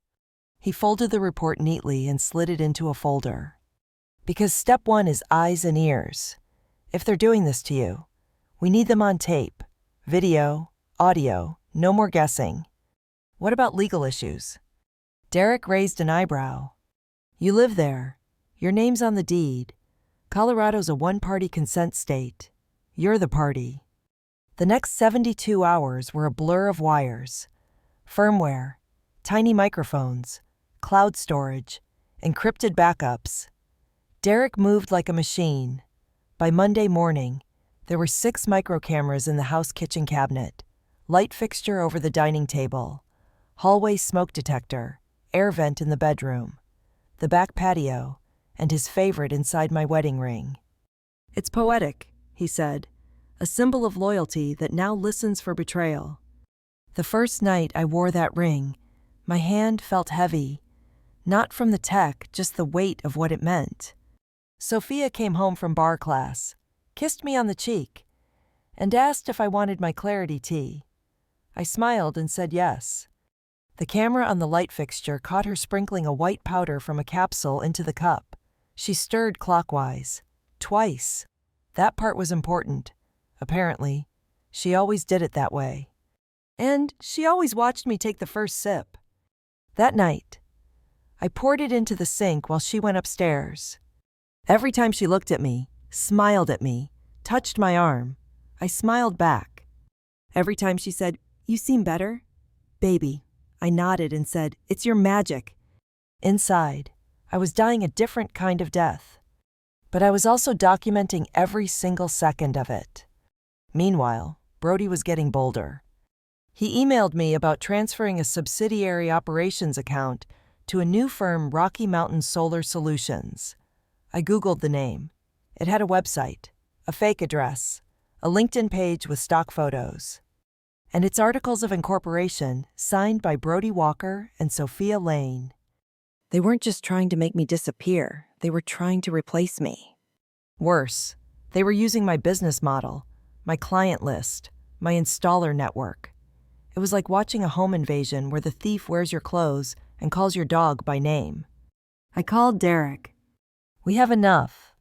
He folded the report neatly and slid it into a folder. Because step 1 is eyes and ears. If they're doing this to you, we need them on tape, video, audio, no more guessing. What about legal issues? Derek raised an eyebrow. You live there. Your name's on the deed. Colorado's a one-party consent state. You're the party. The next 72 hours were a blur of wires, firmware, tiny microphones, cloud storage, encrypted backups. Derek moved like a machine. By Monday morning, there were 6 microcameras in the house kitchen cabinet, light fixture over the dining table, hallway smoke detector, air vent in the bedroom, the back patio, and his favorite inside my wedding ring. It's poetic, he said, a symbol of loyalty that now listens for betrayal. The first night I wore that ring, my hand felt heavy, not from the tech, just the weight of what it meant. Sophia came home from bar class, kissed me on the cheek, and asked if I wanted my Clarity tea. I smiled and said yes. The camera on the light fixture caught her sprinkling a white powder from a capsule into the cup. She stirred clockwise, twice. That part was important. Apparently, she always did it that way. And she always watched me take the first sip. That night, I poured it into the sink while she went upstairs. Every time she looked at me, smiled at me, touched my arm, I smiled back. Every time she said, "You seem better, baby," I nodded and said, "It's your magic." Inside, I was dying a different kind of death. But I was also documenting every single second of it. Meanwhile, Brody was getting bolder. He emailed me about transferring a subsidiary operations account to a new firm, Rocky Mountain Solar Solutions. I Googled the name. It had a website, a fake address, a LinkedIn page with stock photos, and its articles of incorporation signed by Brody Walker and Sophia Lane. They weren't just trying to make me disappear, they were trying to replace me. Worse, they were using my business model, my client list, my installer network. It was like watching a home invasion where the thief wears your clothes and calls your dog by name. I called Derek. We have enough.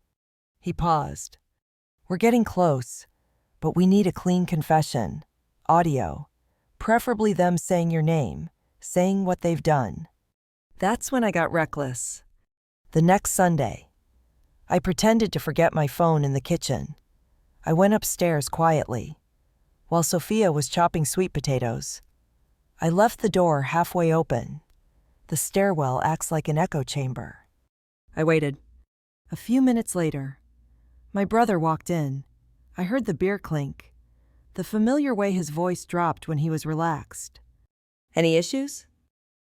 He paused. We're getting close, but we need a clean confession, audio, preferably them saying your name, saying what they've done. That's when I got reckless. The next Sunday, I pretended to forget my phone in the kitchen. I went upstairs quietly, while Sophia was chopping sweet potatoes. I left the door halfway open. The stairwell acts like an echo chamber. I waited. A few minutes later, my brother walked in. I heard the beer clink, the familiar way his voice dropped when he was relaxed. Any issues?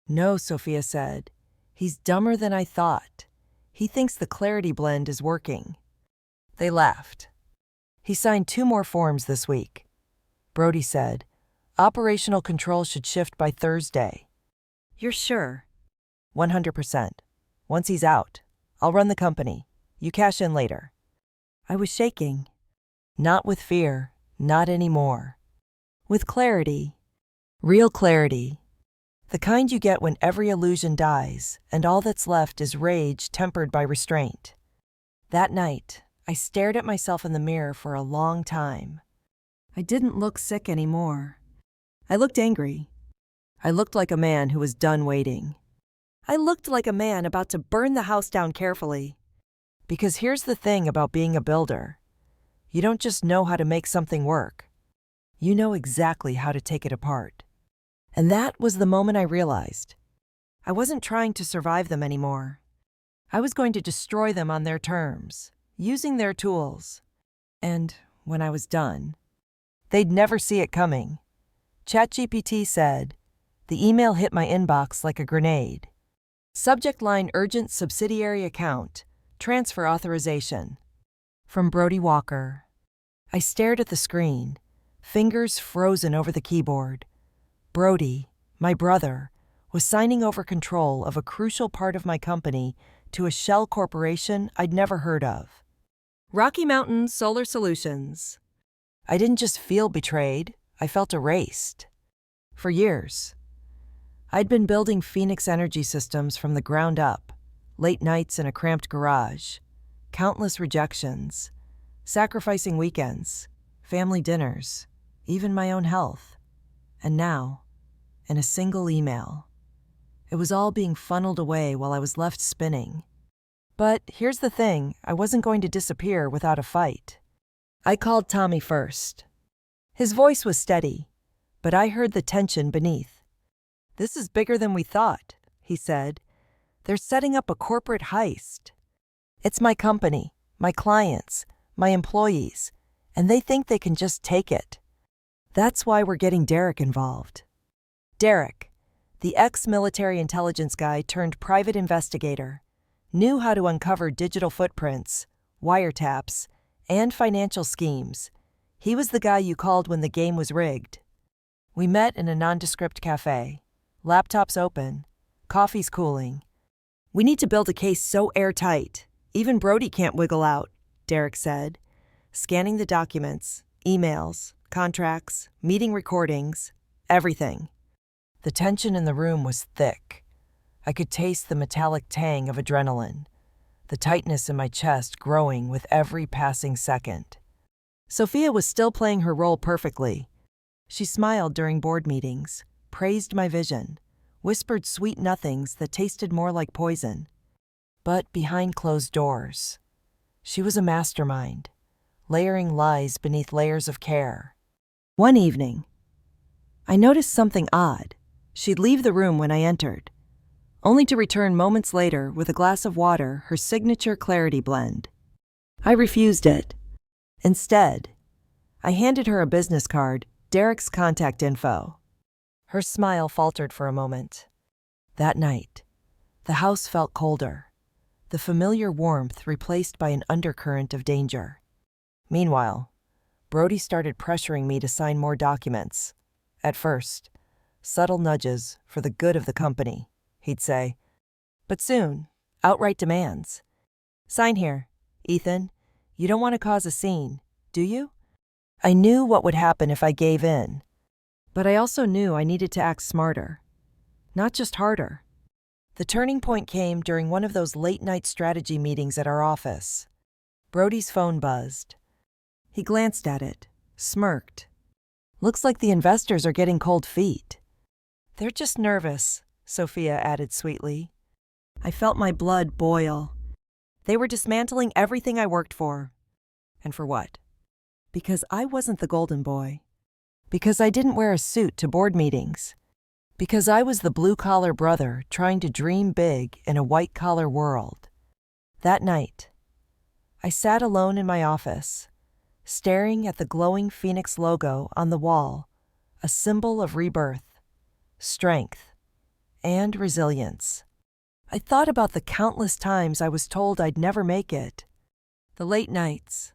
No, Sophia said. He's dumber than I thought. He thinks the Clarity blend is working. They laughed. He signed 2 more forms this week. Brody said, operational control should shift by Thursday. You're sure? 100%. Once he's out, I'll run the company. You cash in later. I was shaking. Not with fear, not anymore. With clarity. Real clarity. The kind you get when every illusion dies and all that's left is rage tempered by restraint. That night, I stared at myself in the mirror for a long time. I didn't look sick anymore. I looked angry. I looked like a man who was done waiting. I looked like a man about to burn the house down carefully. Because here's the thing about being a builder. You don't just know how to make something work. You know exactly how to take it apart. And that was the moment I realized. I wasn't trying to survive them anymore. I was going to destroy them on their terms, using their tools. And when I was done, they'd never see it coming. ChatGPT said, the email hit my inbox like a grenade. Subject line: urgent subsidiary account, transfer authorization. From Brody Walker. I stared at the screen, fingers frozen over the keyboard. Brody, my brother, was signing over control of a crucial part of my company to a shell corporation I'd never heard of. Rocky Mountain Solar Solutions. I didn't just feel betrayed, I felt erased. For years, I'd been building Phoenix Energy systems from the ground up, late nights in a cramped garage, countless rejections, sacrificing weekends, family dinners, even my own health. And now, in a single email, it was all being funneled away while I was left spinning. But here's the thing, I wasn't going to disappear without a fight. I called Tommy first. His voice was steady, but I heard the tension beneath. This is bigger than we thought, he said. They're setting up a corporate heist. It's my company, my clients, my employees, and they think they can just take it. That's why we're getting Derek involved. Derek, the ex-military intelligence guy turned private investigator, knew how to uncover digital footprints, wiretaps, and financial schemes. He was the guy you called when the game was rigged. We met in a nondescript cafe. Laptops open, coffee's cooling. We need to build a case so airtight, even Brody can't wiggle out, Derek said, scanning the documents, emails, contracts, meeting recordings, everything. The tension in the room was thick. I could taste the metallic tang of adrenaline, the tightness in my chest growing with every passing second. Sophia was still playing her role perfectly. She smiled during board meetings, praised my vision, whispered sweet nothings that tasted more like poison. But behind closed doors, she was a mastermind, layering lies beneath layers of care. One evening, I noticed something odd. She'd leave the room when I entered, only to return moments later with a glass of water, her signature Clarity blend. I refused it. Instead, I handed her a business card, Derek's contact info. Her smile faltered for a moment. That night, the house felt colder, the familiar warmth replaced by an undercurrent of danger. Meanwhile, Brody started pressuring me to sign more documents. At first, subtle nudges for the good of the company, he'd say. But soon, outright demands. Sign here, Ethan. You don't want to cause a scene, do you? I knew what would happen if I gave in. But I also knew I needed to act smarter, not just harder. The turning point came during one of those late-night strategy meetings at our office. Brody's phone buzzed. He glanced at it, smirked. Looks like the investors are getting cold feet. They're just nervous, Sophia added sweetly. I felt my blood boil. They were dismantling everything I worked for. And for what? Because I wasn't the golden boy. Because I didn't wear a suit to board meetings. Because I was the blue-collar brother trying to dream big in a white-collar world. That night, I sat alone in my office, staring at the glowing Phoenix logo on the wall, a symbol of rebirth, strength, and resilience. I thought about the countless times I was told I'd never make it, the late nights,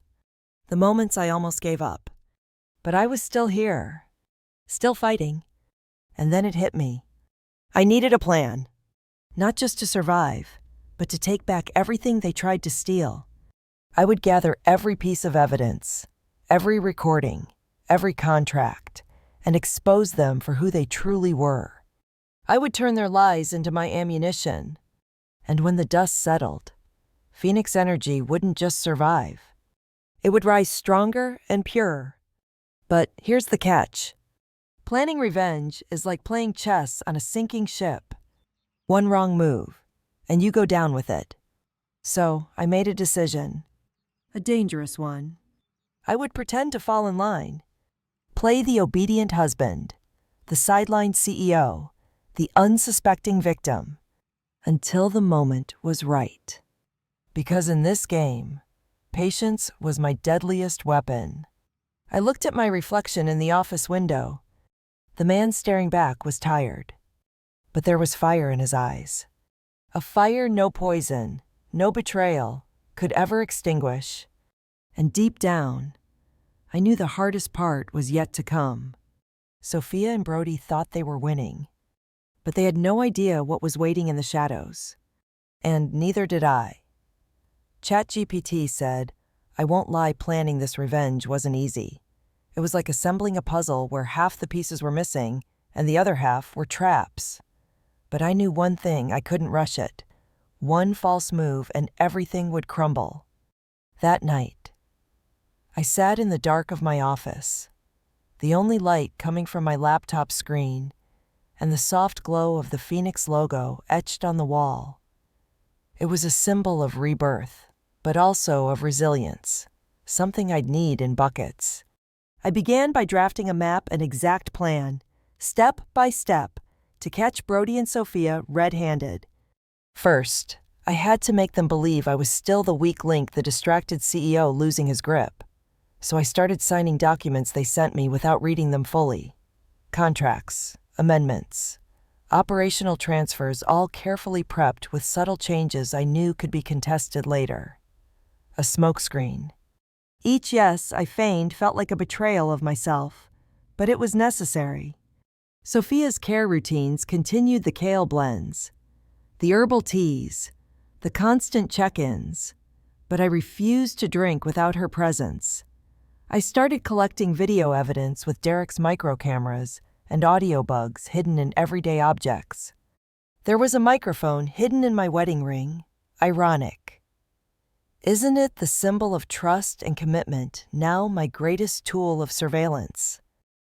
the moments I almost gave up. But I was still here, still fighting. And then it hit me. I needed a plan, not just to survive, but to take back everything they tried to steal. I would gather every piece of evidence, every recording, every contract, and expose them for who they truly were. I would turn their lies into my ammunition. And when the dust settled, Phoenix Energy wouldn't just survive. It would rise stronger and purer. But here's the catch. Planning revenge is like playing chess on a sinking ship. One wrong move, and you go down with it. So I made a decision. A dangerous one. I would pretend to fall in line. Play the obedient husband, the sideline CEO, the unsuspecting victim, until the moment was right. Because in this game, Patience was my deadliest weapon. I looked at my reflection in the office window. The man staring back was tired, but there was fire in his eyes. A fire no poison, no betrayal could ever extinguish. And deep down, I knew the hardest part was yet to come. Sophia and Brody thought they were winning, but they had no idea what was waiting in the shadows. And neither did I. ChatGPT said, "I won't lie, planning this revenge wasn't easy. It was like assembling a puzzle where half the pieces were missing and the other half were traps. But I knew one thing, I couldn't rush it. One false move and everything would crumble." That night, I sat in the dark of my office, the only light coming from my laptop screen and the soft glow of the Phoenix logo etched on the wall. It was a symbol of rebirth, but also of resilience, something I'd need in buckets. I began by drafting a map and exact plan, step by step, to catch Brody and Sophia red-handed. First, I had to make them believe I was still the weak link, the distracted CEO losing his grip. So I started signing documents they sent me without reading them fully. Contracts, amendments, operational transfers, all carefully prepped with subtle changes I knew could be contested later. A smokescreen. Each yes I feigned felt like a betrayal of myself, but it was necessary. Sophia's care routines continued, the kale blends, the herbal teas, the constant check-ins, but I refused to drink without her presence. I started collecting video evidence with Derek's micro cameras and audio bugs hidden in everyday objects. There was a microphone hidden in my wedding ring. Ironic. Isn't it the symbol of trust and commitment, now my greatest tool of surveillance?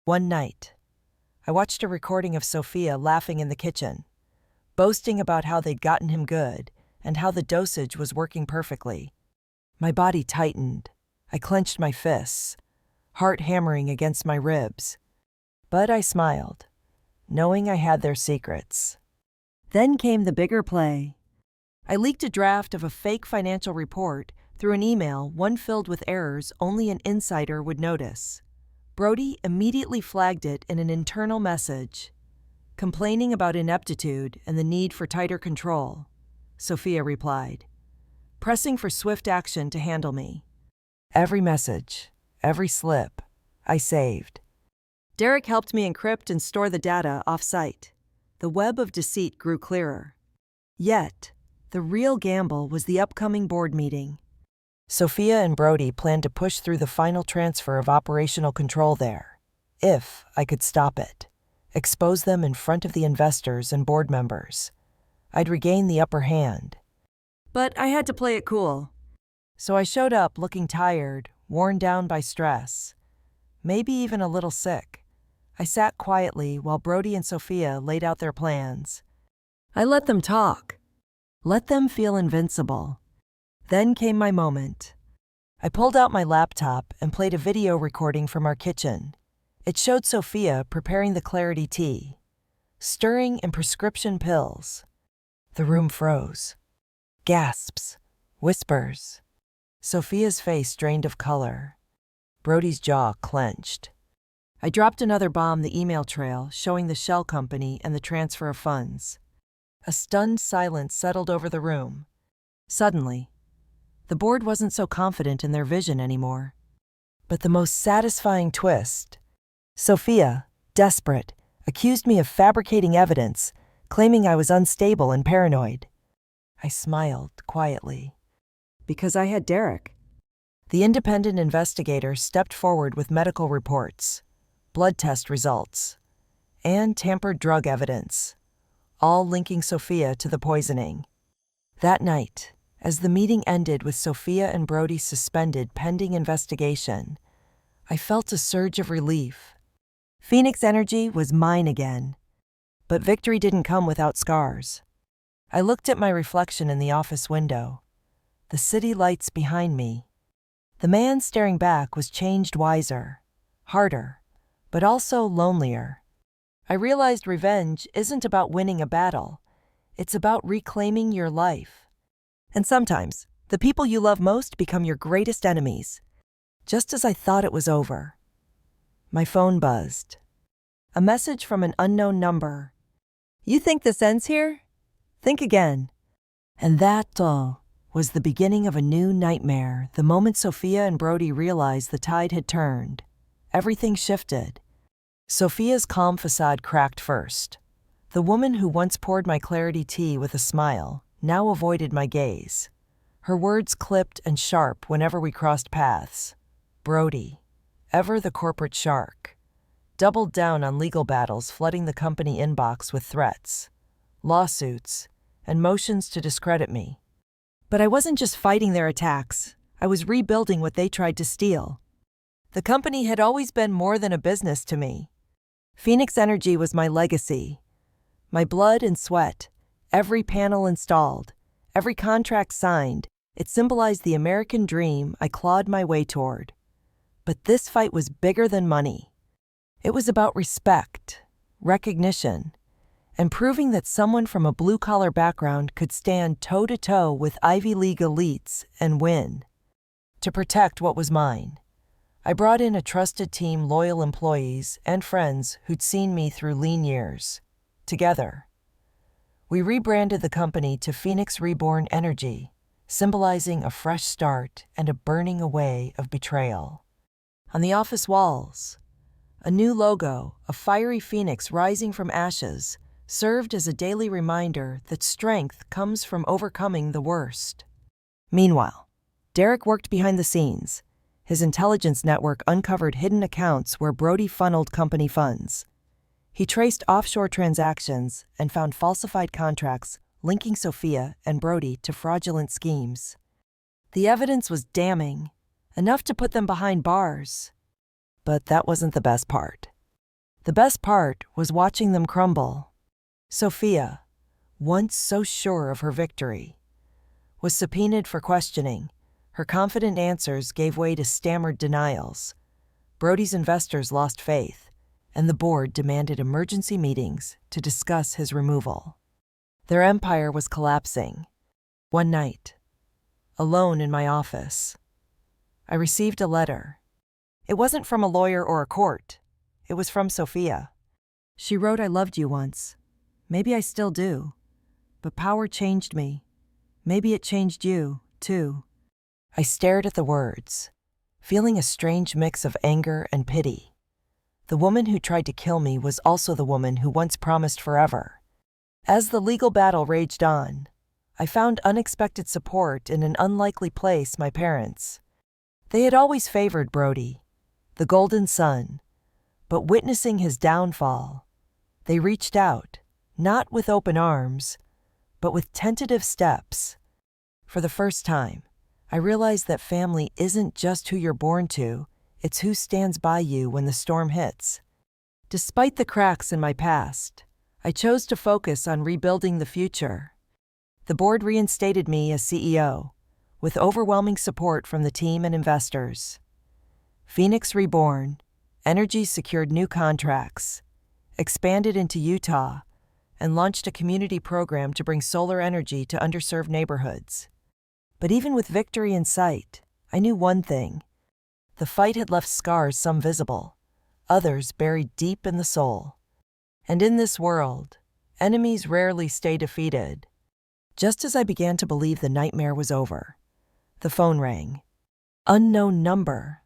One night, I watched a recording of Sophia laughing in the kitchen, boasting about how they'd gotten him good and how the dosage was working perfectly. My body tightened. I clenched my fists, heart hammering against my ribs. But I smiled, knowing I had their secrets. Then came the bigger play. I leaked a draft of a fake financial report through an email, one filled with errors only an insider would notice. Brody immediately flagged it in an internal message, complaining about ineptitude and the need for tighter control. Sophia replied, pressing for swift action to handle me. Every message, every slip, I saved. Derek helped me encrypt and store the data off-site. The web of deceit grew clearer. Yet, the real gamble was the upcoming board meeting. Sophia and Brody planned to push through the final transfer of operational control there, if I could stop it, expose them in front of the investors and board members. I'd regain the upper hand. But I had to play it cool. So I showed up looking tired, worn down by stress, maybe even a little sick. I sat quietly while Brody and Sophia laid out their plans. I let them talk. Let them feel invincible. Then came my moment. I pulled out my laptop and played a video recording from our kitchen. It showed Sophia preparing the clarity tea, stirring in prescription pills. The room froze. Gasps, whispers. Sophia's face drained of color. Brody's jaw clenched. I dropped another bomb, the email trail showing the shell company and the transfer of funds. A stunned silence settled over the room. Suddenly, the board wasn't so confident in their vision anymore. But the most satisfying twist, Sophia, desperate, accused me of fabricating evidence, claiming I was unstable and paranoid. I smiled quietly. Because I had Derek. The independent investigator stepped forward with medical reports, blood test results, and tampered drug evidence, all linking Sophia to the poisoning. That night, as the meeting ended with Sophia and Brody suspended pending investigation, I felt a surge of relief. Phoenix energy was mine again. But victory didn't come without scars. I looked at my reflection in the office window, the city lights behind me. The man staring back was changed, wiser, harder, but also lonelier. I realized revenge isn't about winning a battle. It's about reclaiming your life. And sometimes, The people you love most become your greatest enemies. Just as I thought it was over, my phone buzzed. A message from an unknown number. You think this ends here? Think again. And that was the beginning of a new nightmare. The moment Sophia and Brody realized the tide had turned, everything shifted. Sophia's calm facade cracked first. The woman who once poured my clarity tea with a smile now avoided my gaze. Her words clipped and sharp whenever we crossed paths. Brody, ever the corporate shark, doubled down on legal battles, flooding the company inbox with threats, lawsuits, and motions to discredit me. But I wasn't just fighting their attacks, I was rebuilding what they tried to steal. The company had always been more than a business to me. Phoenix Energy was my legacy. My blood and sweat, every panel installed, every contract signed, it symbolized the American dream I clawed my way toward. But this fight was bigger than money. It was about respect, recognition, and proving that someone from a blue-collar background could stand toe-to-toe with Ivy League elites and win. To protect what was mine, I brought in a trusted team, loyal employees, and friends who'd seen me through lean years. Together, we rebranded the company to Phoenix Reborn Energy, symbolizing a fresh start and a burning away of betrayal. On the office walls, a new logo, a fiery phoenix rising from ashes, served as a daily reminder that strength comes from overcoming the worst. Meanwhile, Derek worked behind the scenes. His intelligence network uncovered hidden accounts where Brody funneled company funds. He traced offshore transactions and found falsified contracts linking Sophia and Brody to fraudulent schemes. The evidence was damning, enough to put them behind bars. But that wasn't the best part. The best part was watching them crumble. Sophia, once so sure of her victory, was subpoenaed for questioning. Her confident answers gave way to stammered denials. Brody's investors lost faith, and the board demanded emergency meetings to discuss his removal. Their empire was collapsing. One night, alone in my office, I received a letter. It wasn't from a lawyer or a court. It was from Sophia. She wrote, "I loved you once. Maybe I still do. But power changed me. Maybe it changed you, too." I stared at the words, feeling a strange mix of anger and pity. The woman who tried to kill me was also the woman who once promised forever. As the legal battle raged on, I found unexpected support in an unlikely place: my parents. They had always favored Brody, the golden son, but witnessing his downfall, they reached out, not with open arms, but with tentative steps. For the first time, I realized that family isn't just who you're born to, it's who stands by you when the storm hits. Despite the cracks in my past, I chose to focus on rebuilding the future. The board reinstated me as CEO, with overwhelming support from the team and investors. Phoenix Reborn Energy secured new contracts, expanded into Utah, and launched a community program to bring solar energy to underserved neighborhoods. But even with victory in sight, I knew one thing. The fight had left scars, some visible, others buried deep in the soul. And in this world, enemies rarely stay defeated. Just as I began to believe the nightmare was over, the phone rang. Unknown number.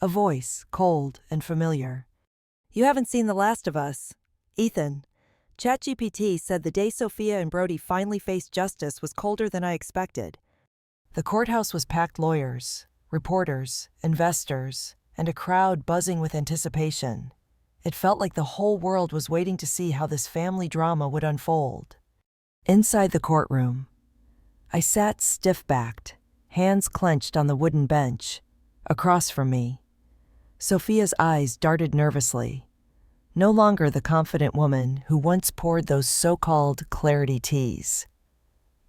A voice, cold and familiar. "You haven't seen the last of us, Ethan." ChatGPT said the day Sophia and Brody finally faced justice was colder than I expected. The courthouse was packed: lawyers, reporters, investors, and a crowd buzzing with anticipation. It felt like the whole world was waiting to see how this family drama would unfold. Inside the courtroom, I sat stiff-backed, hands clenched on the wooden bench. Across from me, Sophia's eyes darted nervously. No longer the confident woman who once poured those so-called clarity teas.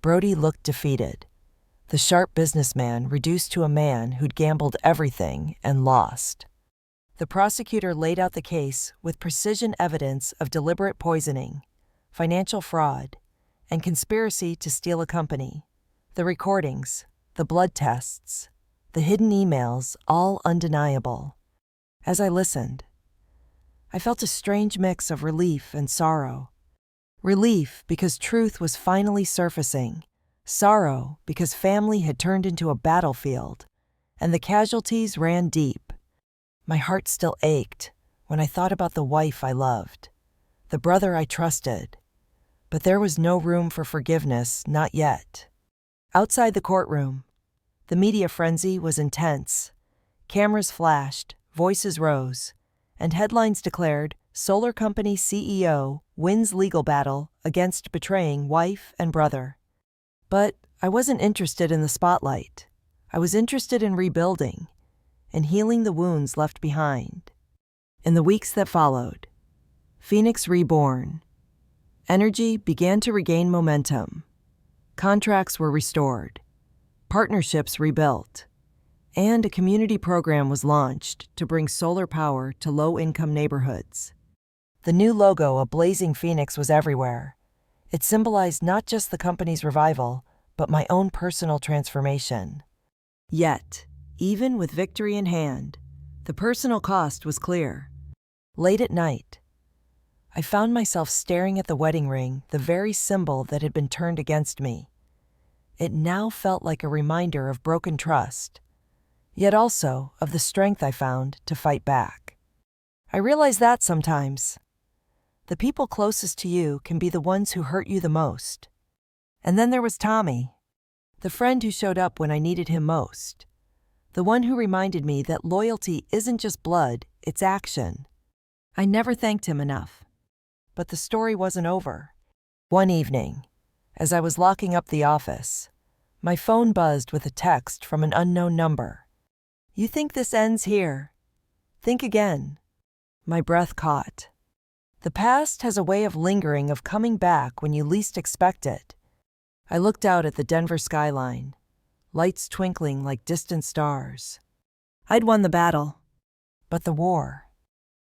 Brody looked defeated, the sharp businessman reduced to a man who'd gambled everything and lost. The prosecutor laid out the case with precision: evidence of deliberate poisoning, financial fraud, and conspiracy to steal a company. The recordings, the blood tests, the hidden emails, all undeniable. As I listened, I felt a strange mix of relief and sorrow. Relief because truth was finally surfacing, sorrow because family had turned into a battlefield, and the casualties ran deep. My heart still ached when I thought about the wife I loved, the brother I trusted, but there was no room for forgiveness, not yet. Outside the courtroom, the media frenzy was intense. Cameras flashed, voices rose, and headlines declared, Solar Company CEO wins legal battle against betraying wife and brother. But I wasn't interested in the spotlight. I was interested in rebuilding and healing the wounds left behind. In the weeks that followed, Phoenix reborn. Energy began to regain momentum. Contracts were restored. Partnerships rebuilt. And a community program was launched to bring solar power to low-income neighborhoods. The new logo, a blazing phoenix, was everywhere. It symbolized not just the company's revival, but my own personal transformation. Yet, even with victory in hand, the personal cost was clear. Late at night, I found myself staring at the wedding ring, the very symbol that had been turned against me. It now felt like a reminder of broken trust, yet also of the strength I found to fight back. I realize that sometimes the people closest to you can be the ones who hurt you the most. And then there was Tommy, the friend who showed up when I needed him most, the one who reminded me that loyalty isn't just blood, it's action. I never thanked him enough. But the story wasn't over. One evening, as I was locking up the office, my phone buzzed with a text from an unknown number. You think this ends here? Think again. My breath caught. The past has a way of lingering, of coming back when you least expect it. I looked out at the Denver skyline, lights twinkling like distant stars. I'd won the battle. But the war,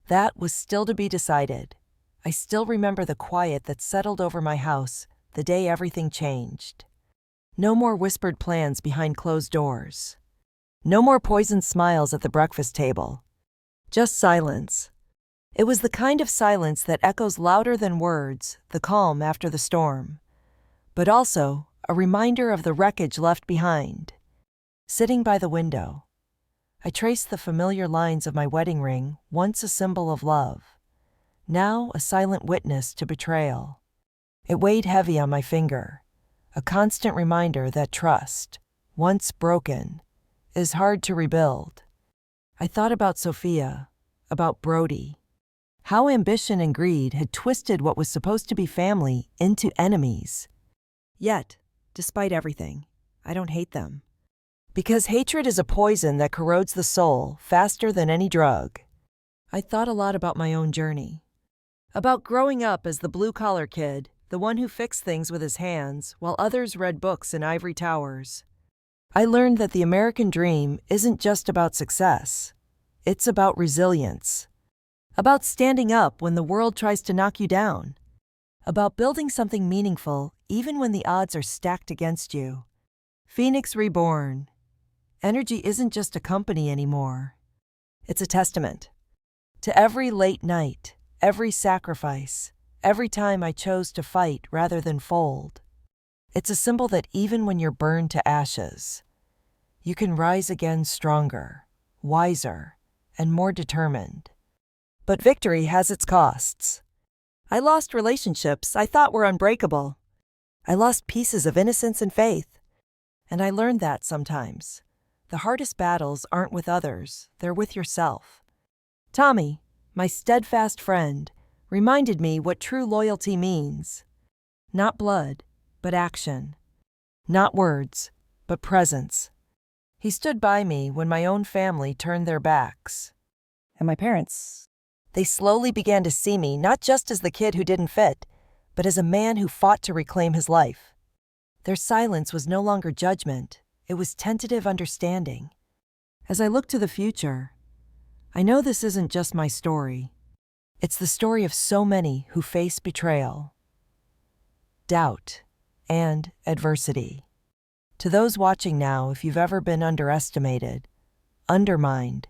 that was still to be decided. I still remember the quiet that settled over my house the day everything changed. No more whispered plans behind closed doors. No more poisoned smiles at the breakfast table. Just silence. It was the kind of silence that echoes louder than words, the calm after the storm. But also a reminder of the wreckage left behind. Sitting by the window, I traced the familiar lines of my wedding ring, once a symbol of love, now a silent witness to betrayal. It weighed heavy on my finger, a constant reminder that trust, once broken, is hard to rebuild. I thought about Sophia, about Brody, how ambition and greed had twisted what was supposed to be family into enemies. Yet, despite everything, I don't hate them. Because hatred is a poison that corrodes the soul faster than any drug. I thought a lot about my own journey. About growing up as the blue-collar kid, the one who fixed things with his hands while others read books in ivory towers. I learned that the American dream isn't just about success. It's about resilience. About standing up when the world tries to knock you down. About building something meaningful even when the odds are stacked against you. Phoenix reborn. Energy isn't just a company anymore. It's a testament to every late night, every sacrifice, every time I chose to fight rather than fold. It's a symbol that even when you're burned to ashes, you can rise again stronger, wiser, and more determined. But victory has its costs. I lost relationships I thought were unbreakable. I lost pieces of innocence and faith. And I learned that sometimes the hardest battles aren't with others, they're with yourself. Tommy, my steadfast friend, reminded me what true loyalty means. Not blood, but action. Not words, but presence. He stood by me when my own family turned their backs. And my parents, They slowly began to see me not just as the kid who didn't fit, but as a man who fought to reclaim his life. Their silence was no longer judgment, it was tentative understanding. As I look to the future, I know this isn't just my story. It's the story of so many who face betrayal, doubt, and adversity. To those watching now, if you've ever been underestimated, undermined,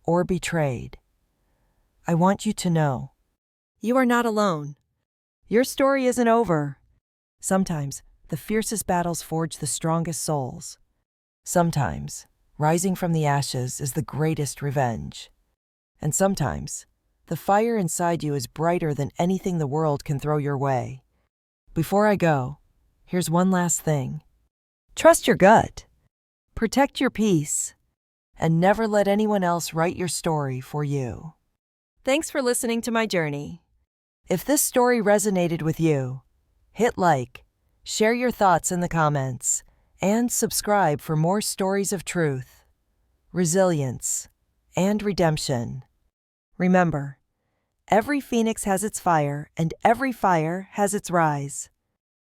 or betrayed, I want you to know you are not alone. Your story isn't over. Sometimes the fiercest battles forge the strongest souls. Sometimes rising from the ashes is the greatest revenge. And sometimes the fire inside you is brighter than anything the world can throw your way. Before I go, here's one last thing. Trust your gut. Protect your peace. And never let anyone else write your story for you. Thanks for listening to my journey. If this story resonated with you, hit like, share your thoughts in the comments, and subscribe for more stories of truth, resilience, and redemption. Remember, every phoenix has its fire, and every fire has its rise.